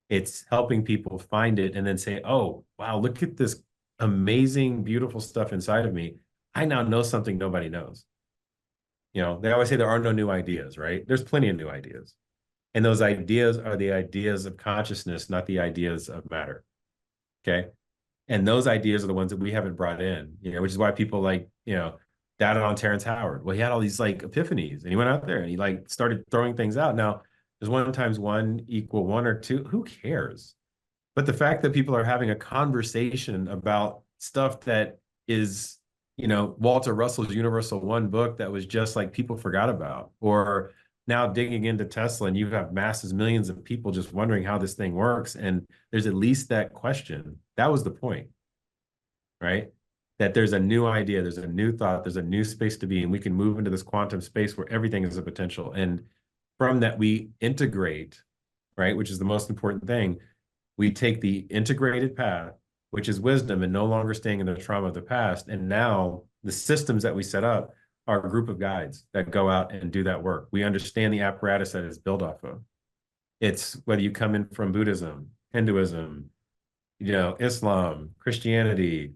It's helping people find it and then say, oh, wow, look at this amazing, beautiful stuff inside of me. I now know something nobody knows. They always say there are no new ideas, right? There's plenty of new ideas. And those ideas are the ideas of consciousness, not the ideas of matter. Okay. And those ideas are the ones that we haven't brought in, which is why people like, doubted on Terrence Howard. Well, he had all these like epiphanies and he went out there and he like started throwing things out. Now, does 1 times 1 equal 1 or 2? Who cares? But the fact that people are having a conversation about stuff that is, Walter Russell's Universal One book that was just like people forgot about, or now digging into Tesla and you have masses, millions of people just wondering how this thing works. And there's at least that question. That was the point, right? That there's a new idea, there's a new thought, there's a new space to be, and we can move into this quantum space where everything is a potential. And from that, we integrate, right? Which is the most important thing. We take the integrated path, which is wisdom and no longer staying in the trauma of the past. And now the systems that we set up are a group of guides that go out and do that work. We understand the apparatus that it's built off of. It's whether you come in from Buddhism, Hinduism, Islam, Christianity,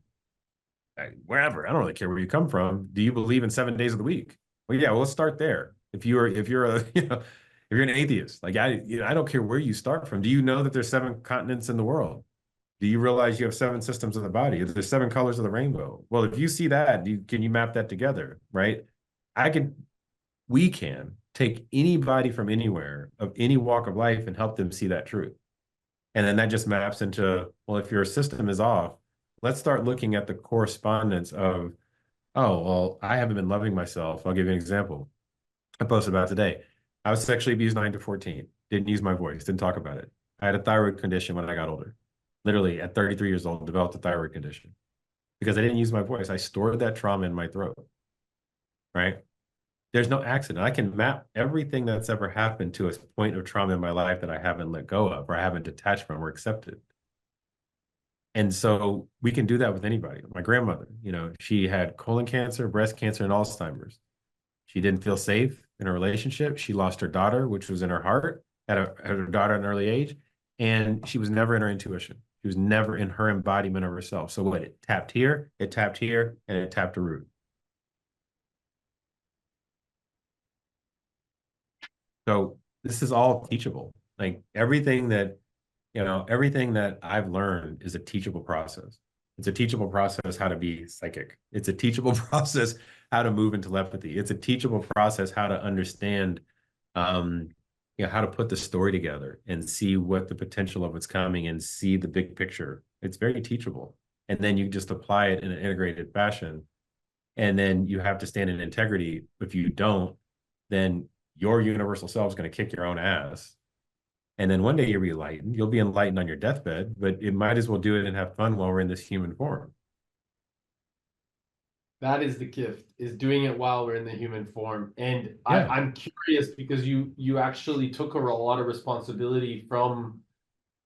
wherever. I don't really care where you come from. Do you believe in 7 days of the week? Well, yeah, well, let's start there. If you're a, if you're an atheist, like I don't care where you start from. Do you know that there's 7 continents in the world? Do you realize you have 7 systems of the body? There's 7 colors of the rainbow. Well, if you see that, can you map that together, right? I can, we can. take anybody from anywhere of any walk of life and help them see that truth. And then that just maps into, well, if your system is off, let's start looking at the correspondence of, oh, well, I haven't been loving myself. I'll give you an example. I posted about today. I was sexually abused 9 to 14. Didn't use my voice, didn't talk about it. I had a thyroid condition when I got older. Literally at 33 years old, developed a thyroid condition because I didn't use my voice. I stored that trauma in my throat, right? There's no accident. I can map everything that's ever happened to a point of trauma in my life that I haven't let go of or I haven't detached from or accepted. And so we can do that with anybody. My grandmother, she had colon cancer, breast cancer, and Alzheimer's. She didn't feel safe in a relationship. She lost her daughter, which was in her heart, had her daughter at an early age, and she was never in her intuition. She was never in her embodiment of herself. So what? It tapped here, and it tapped a root. So this is all teachable. Like everything that I've learned is a teachable process. It's a teachable process how to be psychic. It's a teachable process how to move in telepathy. It's a teachable process how to understand, um, how to put the story together and see what the potential of what's coming and see the big picture. It's very teachable. And then you just apply it in an integrated fashion. And then you have to stand in integrity. If you don't, then your universal self is going to kick your own ass. And then one day you'll be enlightened. You'll be enlightened on your deathbed, but it might as well do it and have fun while we're in this human form. That is the gift, is doing it while we're in the human form. And Yeah, I'm curious because you actually took a lot of responsibility from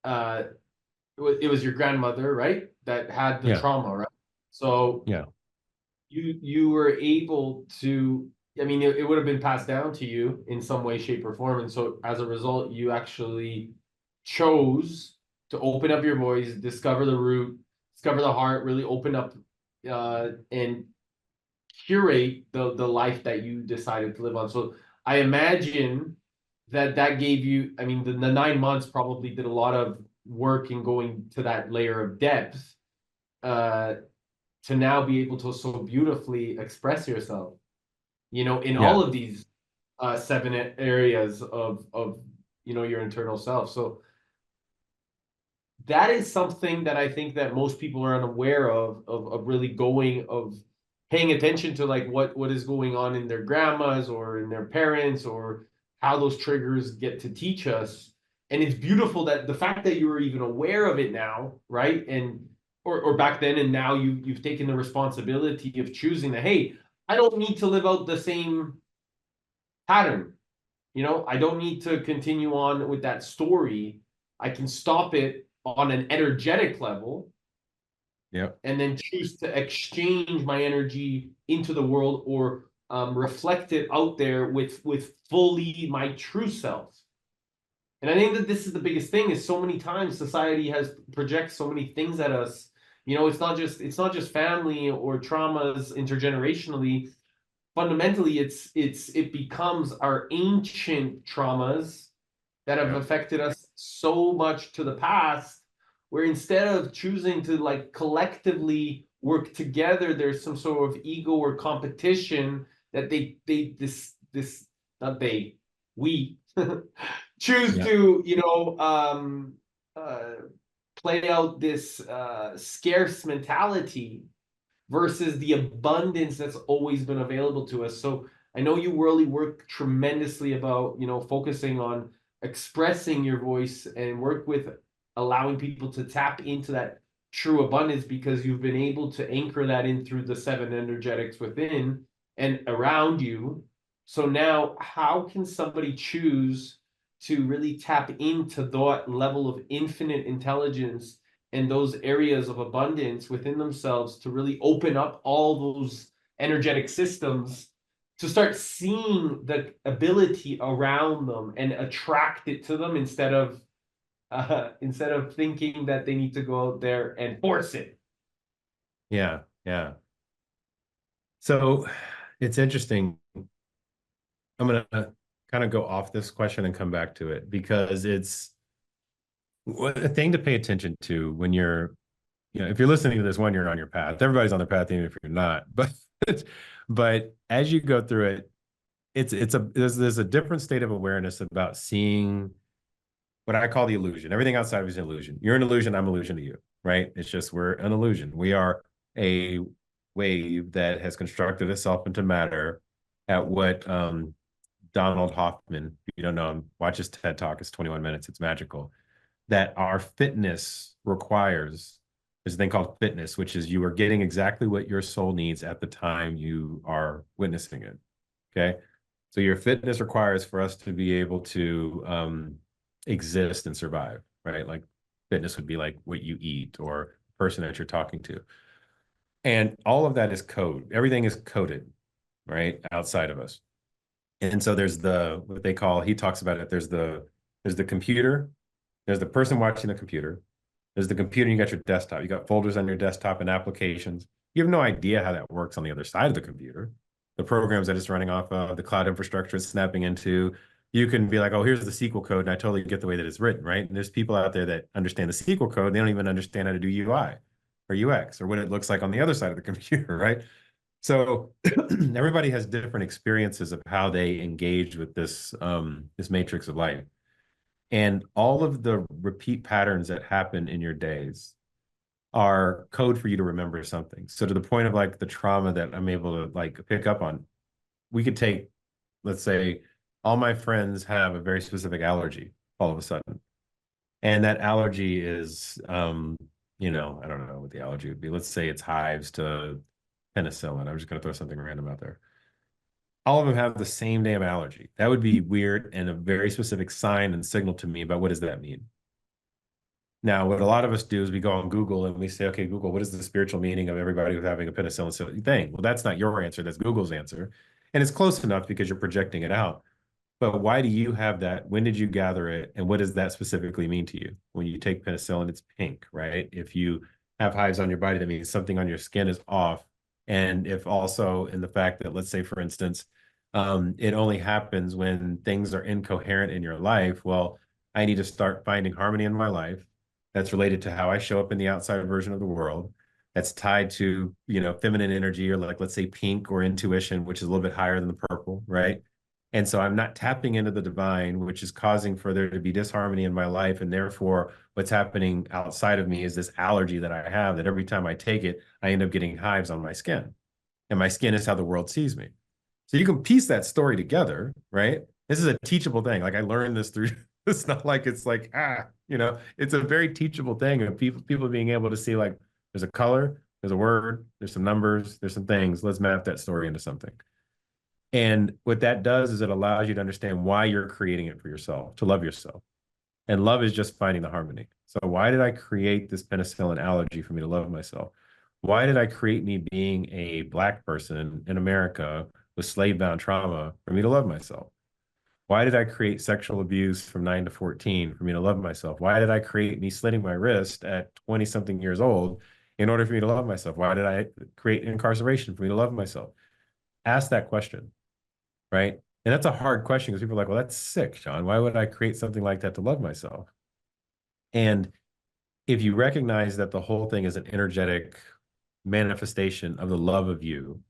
uh it was your grandmother, right? That had the yeah, trauma, right? So yeah, you were able to, I mean, it would have been passed down to you in some way, shape, or form. And so as a result, you actually chose to open up your voice, discover the root, discover the heart, really open up and curate the life that you decided to live on. So I imagine that gave you, I mean, the 9 months probably did a lot of work in going to that layer of depth uh, to now be able to so beautifully express yourself, in yeah, all of these seven areas of your internal self. So that is something that I think that most people are unaware of really paying attention to, like what is going on in their grandmas or in their parents, or how those triggers get to teach us. And it's beautiful that the fact that you are even aware of it now, right? And or back then, and now you've taken the responsibility of choosing that, hey, I don't need to live out the same pattern. I don't need to continue on with that story. I can stop it on an energetic level yeah, and then choose to exchange my energy into the world, or reflect it out there with fully my true self. And I think that this is the biggest thing, is so many times society has projects so many things at us. It's not just family or traumas intergenerationally. Fundamentally, it becomes our ancient traumas that have yeah, affected us so much to the past, where instead of choosing to like collectively work together, there's some sort of ego or competition that they this not they we choose yeah, to uh, play out this scarce mentality versus the abundance that's always been available to us. So I know you really work tremendously about, focusing on expressing your voice and work with allowing people to tap into that true abundance, because you've been able to anchor that in through the seven energetics within and around you. So now, how can somebody choose to really tap into that level of infinite intelligence and those areas of abundance within themselves, to really open up all those energetic systems, to start seeing the ability around them and attract it to them, instead of thinking that they need to go out there and force it. yeah, yeah. So it's interesting. I'm gonna kind of go off this question and come back to it because it's a thing to pay attention to when if you're listening to this, one, you're on your path. Everybody's on their path, even if you're not. But but as you go through it, there's a different state of awareness about seeing what I call the illusion. Everything outside of is an illusion. You're an illusion, I'm an illusion to you, right? It's just we're an illusion. We are a wave that has constructed itself into matter at what Donald Hoffman, if you don't know him, watch his TED Talk. It's 21 minutes. It's magical. That our fitness requires is a thing called fitness, which is you are getting exactly what your soul needs at the time you are witnessing it. Okay. So your fitness requires for us to be able to exist and survive, right? Like fitness would be like what you eat or the person that you're talking to. And all of that is code. Everything is coded, right? Outside of us. And so there's the what they call, he talks about it, there's the computer, there's the person watching the computer, there's the computer, you got your desktop, you got folders on your desktop and applications. You have no idea how that works on the other side of the computer. The programs that it's running off of, the cloud infrastructure it's snapping into. You can be like, oh, here's the SQL code, and I totally get the way that it's written, right? And there's people out there that understand the SQL code, they don't even understand how to do UI or UX or what it looks like on the other side of the computer, right? So everybody has different experiences of how they engage with this matrix of life. And all of the repeat patterns that happen in your days are code for you to remember something. So to the point of like the trauma that I'm able to like pick up on, we could take, let's say, all my friends have a very specific allergy all of a sudden. And that allergy is, I don't know what the allergy would be. Let's say it's hives to penicillin. I'm just going to throw something random out there. All of them have the same damn allergy. That would be weird and a very specific sign and signal to me about what does that mean. Now, what a lot of us do is we go on Google and we say, okay, Google, what is the spiritual meaning of everybody who's having a penicillin thing? Well, that's not your answer. That's Google's answer. And it's close enough because you're projecting it out. But why do you have that? When did you gather it? And what does that specifically mean to you? When you take penicillin, it's pink, right? If you have hives on your body, that means something on your skin is off. And if also in the fact that, let's say, for instance, it only happens when things are incoherent in your life, well, I need to start finding harmony in my life that's related to how I show up in the outside version of the world. That's tied to, feminine energy or like, let's say pink or intuition, which is a little bit higher than the purple, right? And so I'm not tapping into the divine, which is causing for there to be disharmony in my life. And therefore, what's happening outside of me is this allergy that I have that every time I take it, I end up getting hives on my skin. And my skin is how the world sees me. So you can piece that story together, right? This is a teachable thing. Like I learned this through, it's not like it's like, it's a very teachable thing of people being able to see like, there's a color, there's a word, there's some numbers, there's some things. Let's map that story into something. And what that does is it allows you to understand why you're creating it for yourself, to love yourself. And love is just finding the harmony. So why did I create this penicillin allergy for me to love myself? Why did I create me being a Black person in America with slave-bound trauma for me to love myself? Why did I create sexual abuse from 9 to 14 for me to love myself? Why did I create me slitting my wrist at 20 something years old in order for me to love myself? Why did I create incarceration for me to love myself? Ask that question, right? And that's a hard question because people are like, well, that's sick, John. Why would I create something like that to love myself? And if you recognize that the whole thing is an energetic manifestation of the love of you,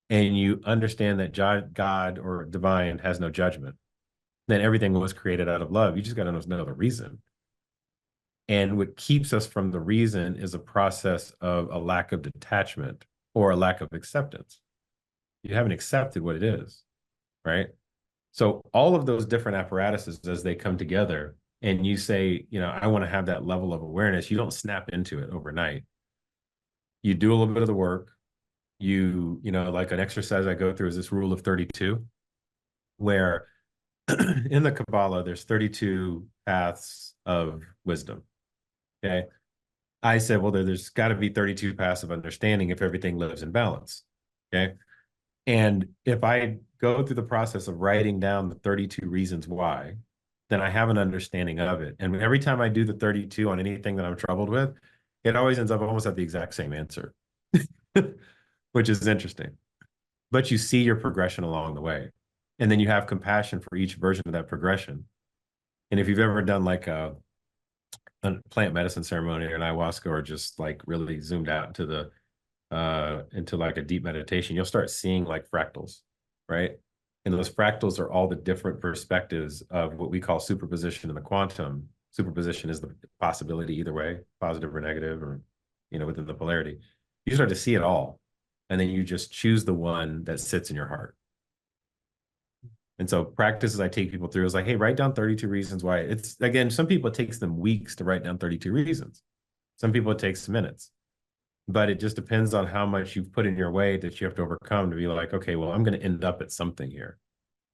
and you understand that God or divine has no judgment, then everything was created out of love. You just got to know the reason. And what keeps us from the reason is a process of a lack of detachment or a lack of acceptance. You haven't accepted what it is, right? So all of those different apparatuses, as they come together and you say, I want to have that level of awareness, you don't snap into it overnight. You do a little bit of the work. Like an exercise I go through is this rule of 32, where in the Kabbalah, there's 32 paths of wisdom. Okay. I said, well, there's got to be 32 paths of understanding if everything lives in balance. Okay. And if I go through the process of writing down the 32 reasons why, then I have an understanding of it. And every time I do the 32 on anything that I'm troubled with, it always ends up almost at the exact same answer, which is interesting. But you see your progression along the way. And then you have compassion for each version of that progression. And if you've ever done like a plant medicine ceremony or an ayahuasca or just like really zoomed out into like a deep meditation, you'll start seeing like fractals, right? And those fractals are all the different perspectives of what we call superposition in the quantum. Superposition is the possibility either way, positive or negative, or, within the polarity. You start to see it all. And then you just choose the one that sits in your heart. And so practices I take people through is like, hey, write down 32 reasons why. It's, again, some people it takes them weeks to write down 32 reasons. Some people it takes minutes. But it just depends on how much you've put in your way that you have to overcome to be like, okay, well, I'm going to end up at something here.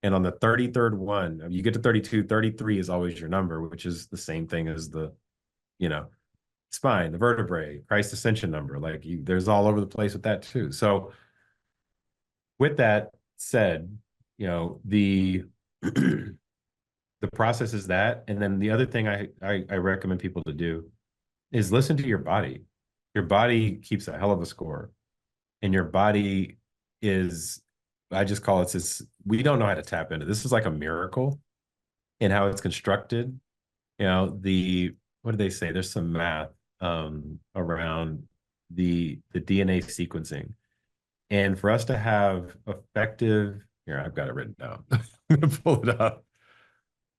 And on the 33rd one, you get to 32, 33 is always your number, which is the same thing as the, spine, the vertebrae, Christ ascension number. Like there's all over the place with that too. So with that said, the the process is that. And then the other thing I recommend people to do is listen to your body. Your body keeps a hell of a score. And your body is, I just call it this, we don't know how to tap into. This is like a miracle in how it's constructed. What do they say? There's some math around the DNA sequencing. And for us to have effective, here, I've got it written down. I'm gonna pull it up.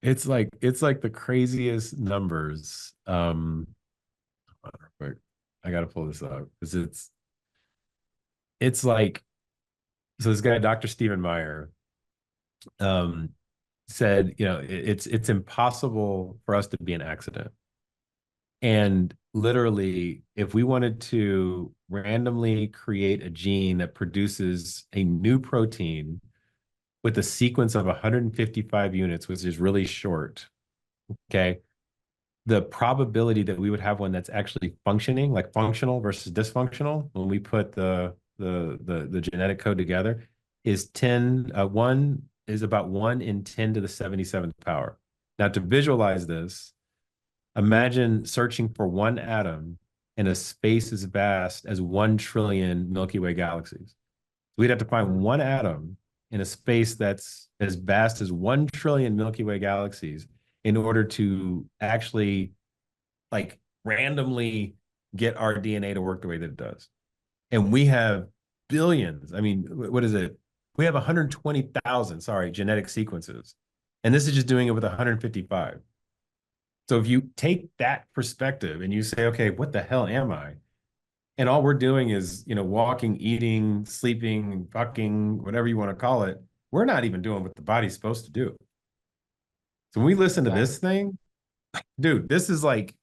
It's like the craziest numbers. I gotta pull this up because it's like, so this guy, Dr. Stephen Meyer, said, it's impossible for us to be an accident. And literally, if we wanted to randomly create a gene that produces a new protein with a sequence of 155 units, which is really short, okay, the probability that we would have one that's actually functioning, like functional versus dysfunctional, when we put the genetic code together, is 1 is about 1 in 10 to the 77th power. Now, to visualize this, imagine searching for one atom in a space as vast as 1 trillion Milky Way galaxies. We'd have to find one atom in a space that's as vast as 1 trillion Milky Way galaxies in order to actually like randomly get our DNA to work the way that it does. And we have billions. I mean, what is it? We have 120,000, genetic sequences. And this is just doing it with 155. So if you take that perspective and you say, okay, what the hell am I? And all we're doing is, walking, eating, sleeping, fucking, whatever you want to call it. We're not even doing what the body's supposed to do. So when we listen to this thing, dude, this is like,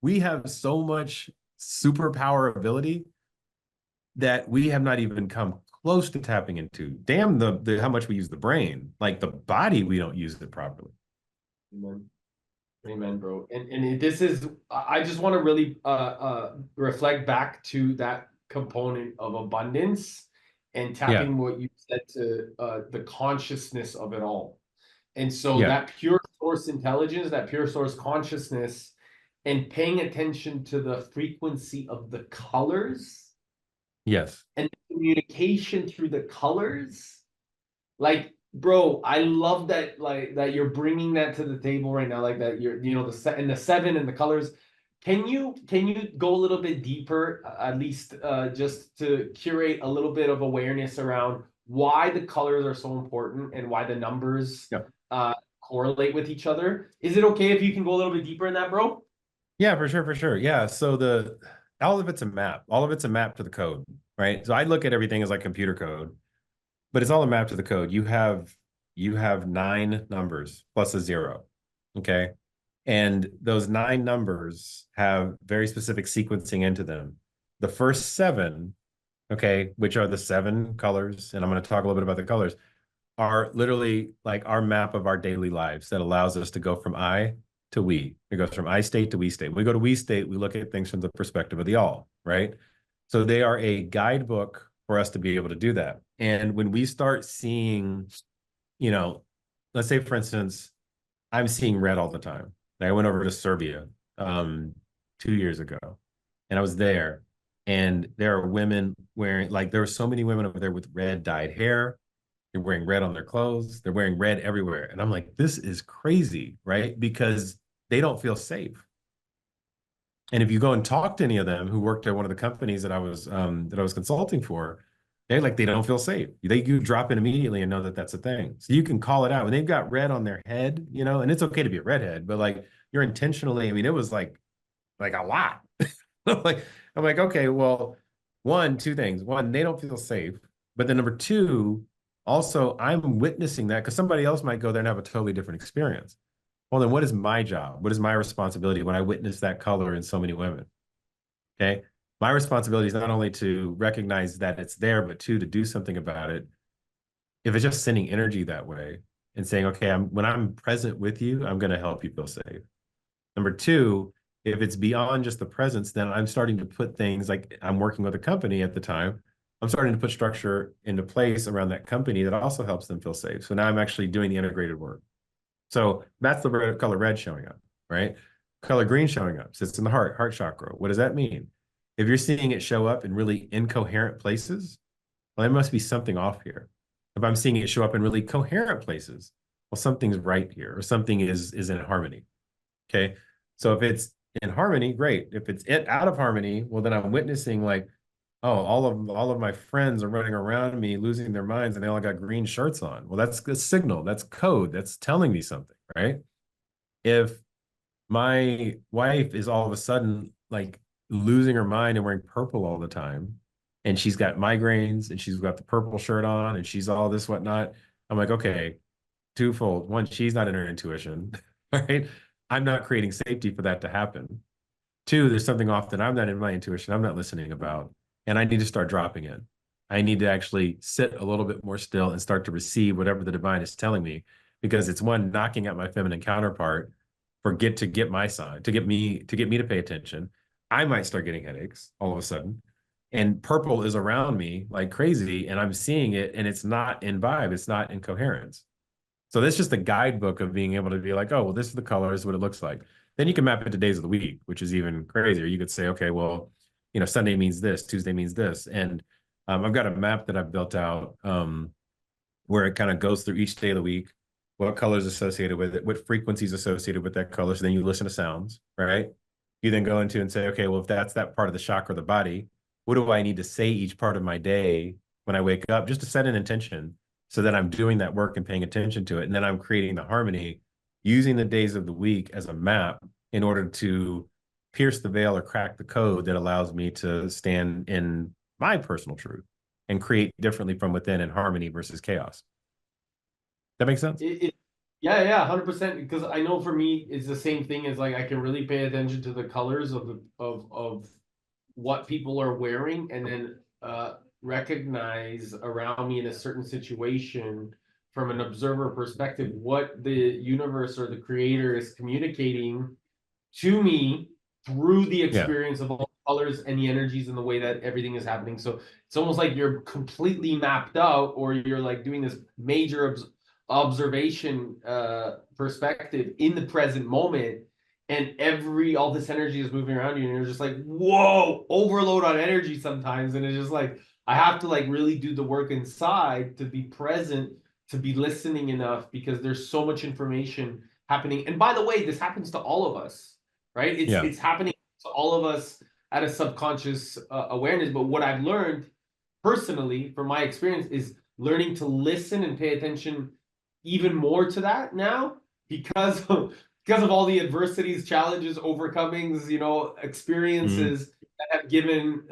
we have so much superpower ability that we have not even come close to tapping into. Damn the how much we use the brain. Like the body, we don't use it properly. Amen. Amen, bro. And this is, I just want to really reflect back to that component of abundance and tapping what you said to the consciousness of it all. And so that pure source intelligence, that pure source consciousness, and paying attention to the frequency of the colors. Yes. And communication through the colors. Like, bro, I love that, like that you're bringing that to the table right now, like that you're, the 7 and the colors. Can you go a little bit deeper, at least just to curate a little bit of awareness around why the colors are so important and why the numbers correlate with each other? Is it okay if you can go a little bit deeper in that, bro? Yeah, for sure. Yeah. So all of it's a map. All of it's a map to the code, right? So I look at everything as like computer code, but it's all a map to the code. You have 9 numbers plus a 0. Okay. And those 9 numbers have very specific sequencing into them. The first 7, okay, which are the 7 colors, and I'm going to talk a little bit about the colors, are literally like our map of our daily lives that allows us to go from I to we. It goes from I state to we state. When we go to we state, we look at things from the perspective of the all, right? So they are a guidebook for us to be able to do that. And when we start seeing, let's say, for instance, I'm seeing red all the time. I went over to Serbia 2 years ago, and I was there, and there are women wearing, like, there were so many women over there with red dyed hair. They're wearing red on their clothes. They're wearing red everywhere. And I'm like, this is crazy, right? Because they don't feel safe. And if you go and talk to any of them who worked at one of the companies that I was consulting for, Like they don't feel safe. You drop in immediately and know that that's a thing. So you can call it out when they've got red on their head, and it's okay to be a redhead, but like you're intentionally, I mean, it was like a lot. Like I'm like, okay, well, two things. One, they don't feel safe. But then number two, also I'm witnessing that because somebody else might go there and have a totally different experience. Well, then what is my job? What is my responsibility when I witness that color in so many women? Okay. My responsibility is not only to recognize that it's there, but two, to do something about it. If it's just sending energy that way and saying, okay, when I'm present with you, I'm going to help you feel safe. Number two, if it's beyond just the presence, then I'm starting to put things like I'm working with a company at the time. I'm starting to put structure into place around that company that also helps them feel safe. So now I'm actually doing the integrated work. So that's the color red showing up, right? Color green showing up, sits in the heart chakra. What does that mean? If you're seeing it show up in really incoherent places, well, there must be something off here. If I'm seeing it show up in really coherent places, well, something's right here, or something is in harmony. Okay. So if it's in harmony, great. If it's out of harmony, well, then I'm witnessing like, oh, all of my friends are running around me, losing their minds, and they all got green shirts on. Well, that's a signal. That's code. That's telling me something, right? If my wife is all of a sudden like losing her mind and wearing purple all the time, and she's got migraines and she's got the purple shirt on and she's all this whatnot, I'm like, okay, twofold. One, she's not in her intuition, right? I'm not creating safety for that to happen. Two, there's something off that I'm not in my intuition, I'm not listening about, and I need to start dropping in. I need to actually sit a little bit more still and start to receive whatever the divine is telling me, because it's one, knocking at my feminine counterpart to get my side, to get me to pay attention. I might start getting headaches all of a sudden. And purple is around me like crazy, and I'm seeing it, and it's not in vibe, it's not in coherence. So that's just a guidebook of being able to be like, oh, well, this is the color, this is what it looks like. Then you can map it to days of the week, which is even crazier. You could say, okay, well, Sunday means this, Tuesday means this. And I've got a map that I've built out where it kind of goes through each day of the week, what colors associated with it, what frequencies associated with that color. So then you listen to sounds, right? You then go into and say, okay, well, if that's that part of the chakra of the body, what do I need to say each part of my day when I wake up, just to set an intention so that I'm doing that work and paying attention to it. And then I'm creating the harmony using the days of the week as a map in order to pierce the veil or crack the code that allows me to stand in my personal truth and create differently from within in harmony versus chaos. That makes sense? Yeah, 100%. Because I know for me, it's the same thing as like I can really pay attention to the colors of what people are wearing, and then recognize around me in a certain situation from an observer perspective what the universe or the creator is communicating to me through the Yeah. experience of all the colors and the energies and the way that everything is happening. So it's almost like you're completely mapped out, or you're like doing this major observation perspective in the present moment, and all this energy is moving around you, and you're just like, whoa, overload on energy sometimes. And it's just like I have to like really do the work inside to be present, to be listening enough, because there's so much information happening. And by the way, this happens to all of us, right? It's Yeah. it's happening to all of us at a subconscious awareness. But what I've learned personally from my experience is learning to listen and pay attention even more to that now, because of all the adversities, challenges, overcomings, Mm-hmm. experiences that have given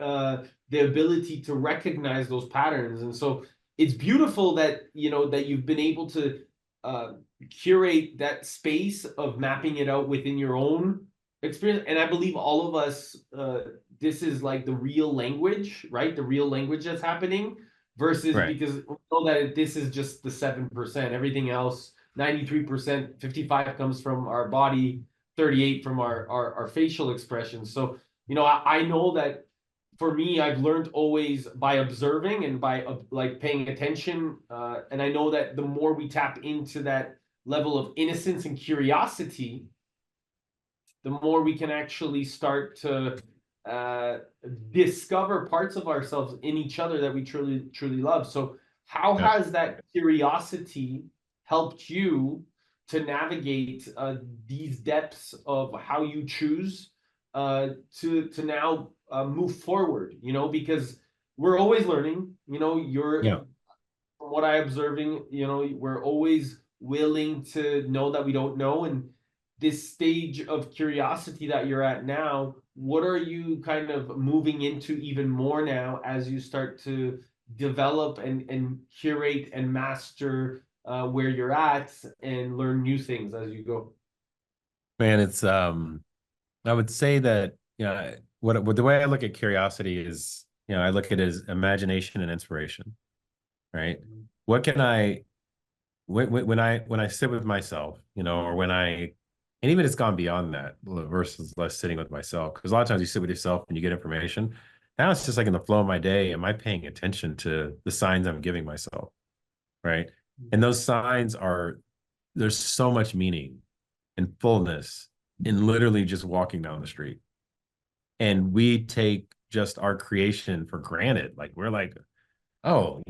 the ability to recognize those patterns. And so it's beautiful that that you've been able to uh, curate that space of mapping it out within your own experience. And I believe all of us, this is like the real language, right? The real language that's happening, versus Right. because we know that this is just the 7%. Everything else, 93%, 55 comes from our body, 38 from our facial expressions. So, I know that for me, I've learned always by observing and by like paying attention. And I know that the more we tap into that level of innocence and curiosity, the more we can actually start to uh, discover parts of ourselves in each other that we truly, truly love. So, how Yeah. has that curiosity helped you to navigate these depths of how you choose to now move forward? Because we're always learning. You're Yeah. from what I'm observing, we're always willing to know that we don't know. And this stage of curiosity that you're at now, what are you kind of moving into even more now as you start to develop and curate and master where you're at and learn new things as you go? Man, it's I would say that, what the way I look at curiosity is, I look at it as imagination and inspiration, right? What can I when I sit with myself, or and even it's gone beyond that versus less sitting with myself. Because a lot of times you sit with yourself and you get information. Now it's just like in the flow of my day, am I paying attention to the signs I'm giving myself? Right. And those signs there's so much meaning and fullness in literally just walking down the street. And we take just our creation for granted. Like we're like, oh,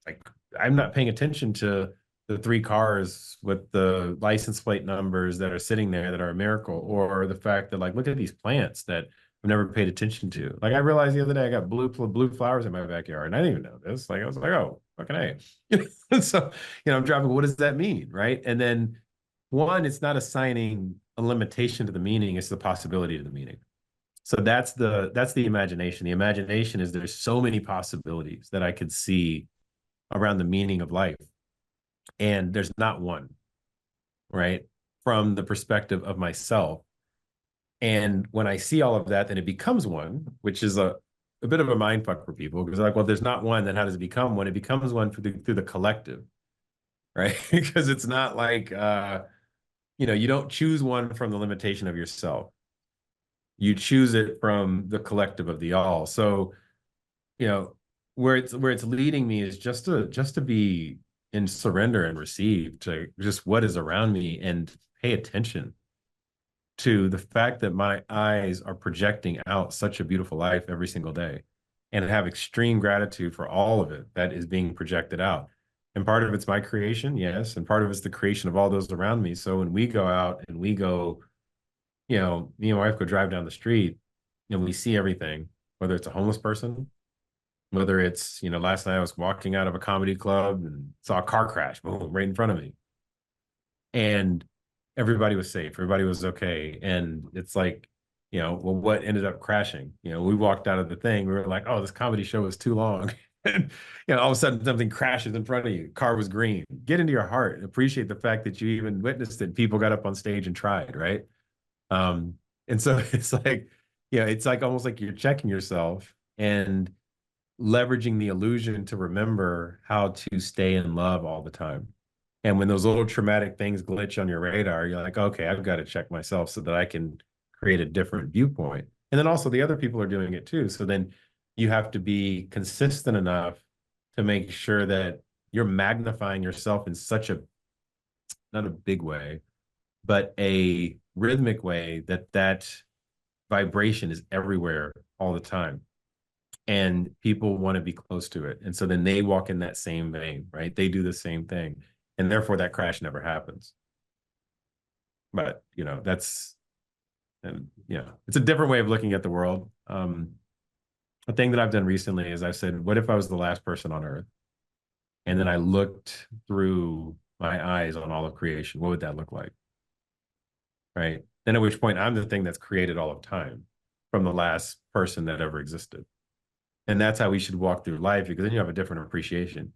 like I'm not paying attention to the three cars with the license plate numbers that are sitting there that are a miracle, or the fact that, like, look at these plants that I've never paid attention to. Like I realized the other day I got blue flowers in my backyard, and I didn't even know this. Like I was like, oh, fucking A. So, I'm driving, what does that mean? Right. And then one, it's not assigning a limitation to the meaning, it's the possibility to the meaning. So that's the imagination. The imagination is there's so many possibilities that I could see around the meaning of life. And there's not one, right? From the perspective of myself. And when I see all of that, then it becomes one, which is a bit of a mind fuck for people, because they're like, well, there's not one, then how does it become one? It becomes one through the collective, right? Because it's not like you don't choose one from the limitation of yourself. You choose it from the collective of the all. So, you know, where it's leading me is just to be in surrender and receive to just what is around me, and pay attention to the fact that my eyes are projecting out such a beautiful life every single day, and have extreme gratitude for all of it that is being projected out. And part of it's my creation, yes, and part of it's the creation of all those around me. So when we go out and we go, me and my wife go drive down the street and we see everything, whether it's a homeless person, whether it's, last night I was walking out of a comedy club and saw a car crash, boom, right in front of me. And everybody was safe, everybody was okay. And it's like, well, what ended up crashing? We walked out of the thing, we were like, oh, this comedy show was too long. And all of a sudden something crashes in front of you, car was green. Get into your heart and appreciate the fact that you even witnessed it. People got up on stage and tried, right? Um, and so it's like almost like you're checking yourself and leveraging the illusion to remember how to stay in love all the time. And when those little traumatic things glitch on your radar, you're like, okay, I've got to check myself so that I can create a different viewpoint. And then also the other people are doing it too. So then you have to be consistent enough to make sure that you're magnifying yourself in such not a big way, but a rhythmic way that vibration is everywhere all the time, and people want to be close to it. And so then they walk in that same vein, right? They do the same thing. And therefore that crash never happens. But, it's a different way of looking at the world. A thing that I've done recently is I've said, what if I was the last person on earth? And then I looked through my eyes on all of creation. What would that look like? Right. Then at which point I'm the thing that's created all of time from the last person that ever existed. And that's how we should walk through life, because then you have a different appreciation.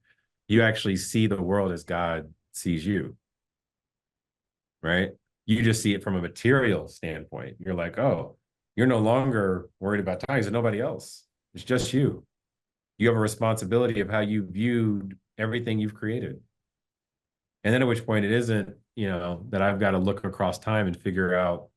You actually see the world as God sees you, right? You just see it from a material standpoint. You're like, oh, you're no longer worried about ties and nobody else. It's just you. You have a responsibility of how you viewed everything you've created. And then at which point it isn't, that I've got to look across time and figure out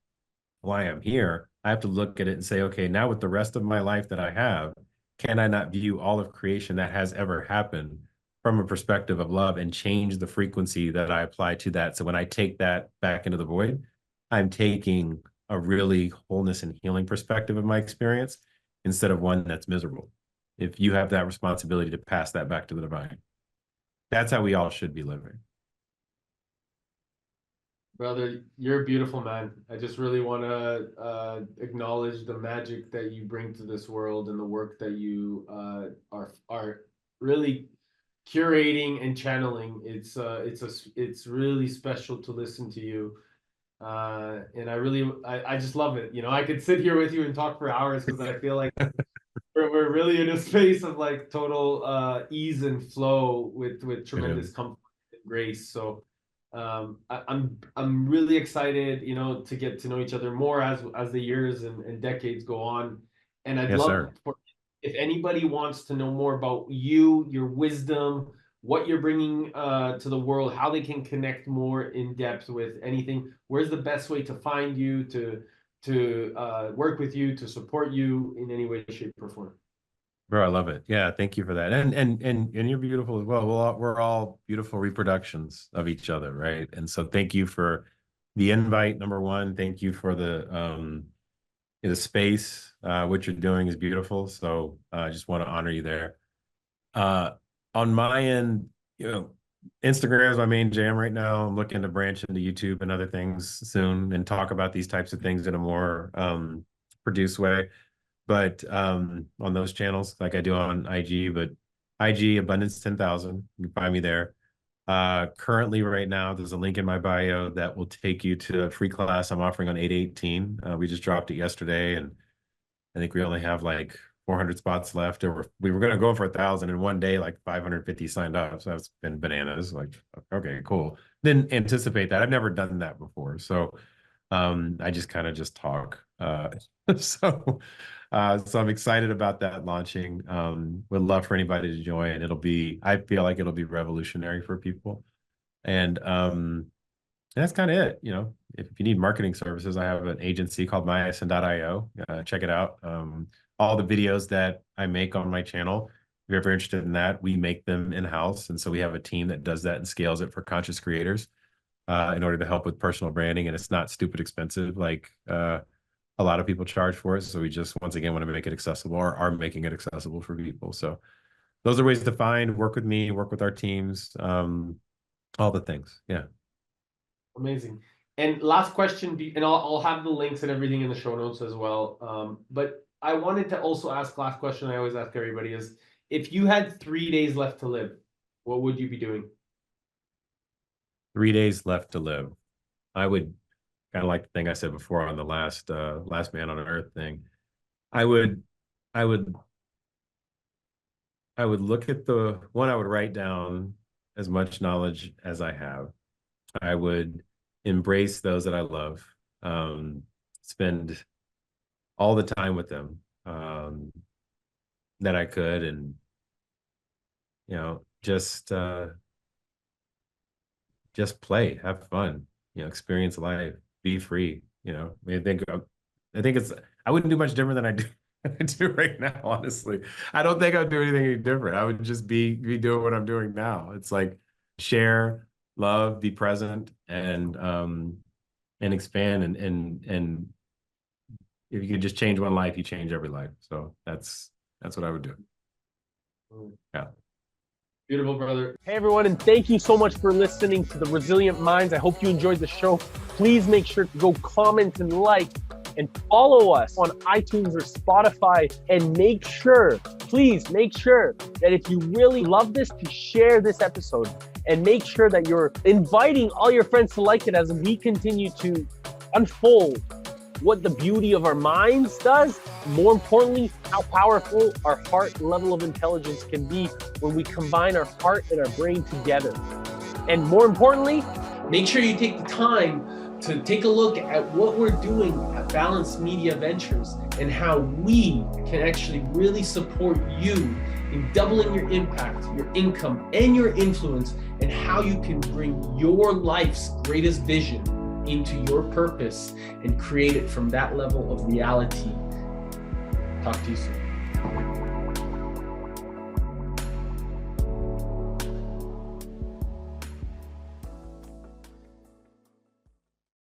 why I'm here. I have to look at it and say, okay, now with the rest of my life that I have, can I not view all of creation that has ever happened from a perspective of love and change the frequency that I apply to that? So when I take that back into the void, I'm taking a really wholeness and healing perspective of my experience instead of one that's miserable. If you have that responsibility to pass that back to the divine, that's how we all should be living. Brother, you're a beautiful man. I just really want to acknowledge the magic that you bring to this world and the work that you are really curating and channeling. It's really special to listen to you. And I just love it. You know, I could sit here with you and talk for hours because I feel like we're really in a space of like total ease and flow with tremendous comfort and grace. So I'm really excited, you know, to get to know each other more as the years and decades go on. And I'd Yes, love sir. for if anybody wants to know more about you, your wisdom, what you're bringing to the world, how they can connect more in depth with anything. Where's the best way to find you, to work with you, to support you in any way, shape, or form? Bro, I love it. Yeah, thank you for that. And you're beautiful as well. We're all beautiful reproductions of each other, right? And so thank you for the invite, number one. Thank you for the space. What you're doing is beautiful. So I just want to honor you there. Uh on my end, you know, Instagram is my main jam right now. I'm looking to branch into YouTube and other things soon and talk about these types of things in a more produced way. But on those channels, like I do on IG, but IG Abundance 10,000, you can find me there. Currently, right now, there's a link in my bio that will take you to a free class I'm offering on 8/18. We just dropped it yesterday, and I think we only have like 400 spots left. Or we were going to go for 1,000 in one day, like 550 signed up. So that's been bananas. Like, okay, cool. Didn't anticipate that. I've never done that before. So I just kind of just talk. So so I'm excited about that launching. Would love for anybody to join. I feel like it'll be revolutionary for people. And that's kind of it. You know, if you need marketing services, I have an agency called myison.io. Check it out. All the videos that I make on my channel, if you're ever interested in that, we make them in-house. And so we have a team that does that and scales it for conscious creators in order to help with personal branding. And it's not stupid expensive like a lot of people charge for it. So we just, once again, want to make it accessible, or are making it accessible for people. So those are ways to find, work with me, work with our teams, all the things. Yeah. Amazing. And last question, and I'll have the links and everything in the show notes as well. But I wanted to also ask last question I always ask everybody is, if you had 3 days left to live, what would you be doing? 3 days left to live. I would kind of like the thing I said before on the last man on earth thing. I would look at the one. I would write down as much knowledge as I have. I would embrace those that I love, spend all the time with them that I could, and you know, just play, have fun, you know, experience life, be free. You know, I think I wouldn't do much different than I do I do right now. Honestly, I don't think I'd do anything different. I would just be doing what I'm doing now. It's like share, love, be present, and expand, and if you could just change one life, you change every life. So that's what I would do. Yeah. Beautiful, brother. Hey everyone, and thank you so much for listening to the Resilient Minds. I hope you enjoyed the show. Please make sure to go comment and like and follow us on iTunes or Spotify, and make sure, please make sure that if you really love this, to share this episode, and make sure that you're inviting all your friends to like it as we continue to unfold what the beauty of our minds does. More importantly, how powerful our heart level of intelligence can be when we combine our heart and our brain together. And more importantly, make sure you take the time to take a look at what we're doing at Balanced Media Ventures and how we can actually really support you in doubling your impact, your income, and your influence, and how you can bring your life's greatest vision into your purpose and create it from that level of reality. Talk to you soon.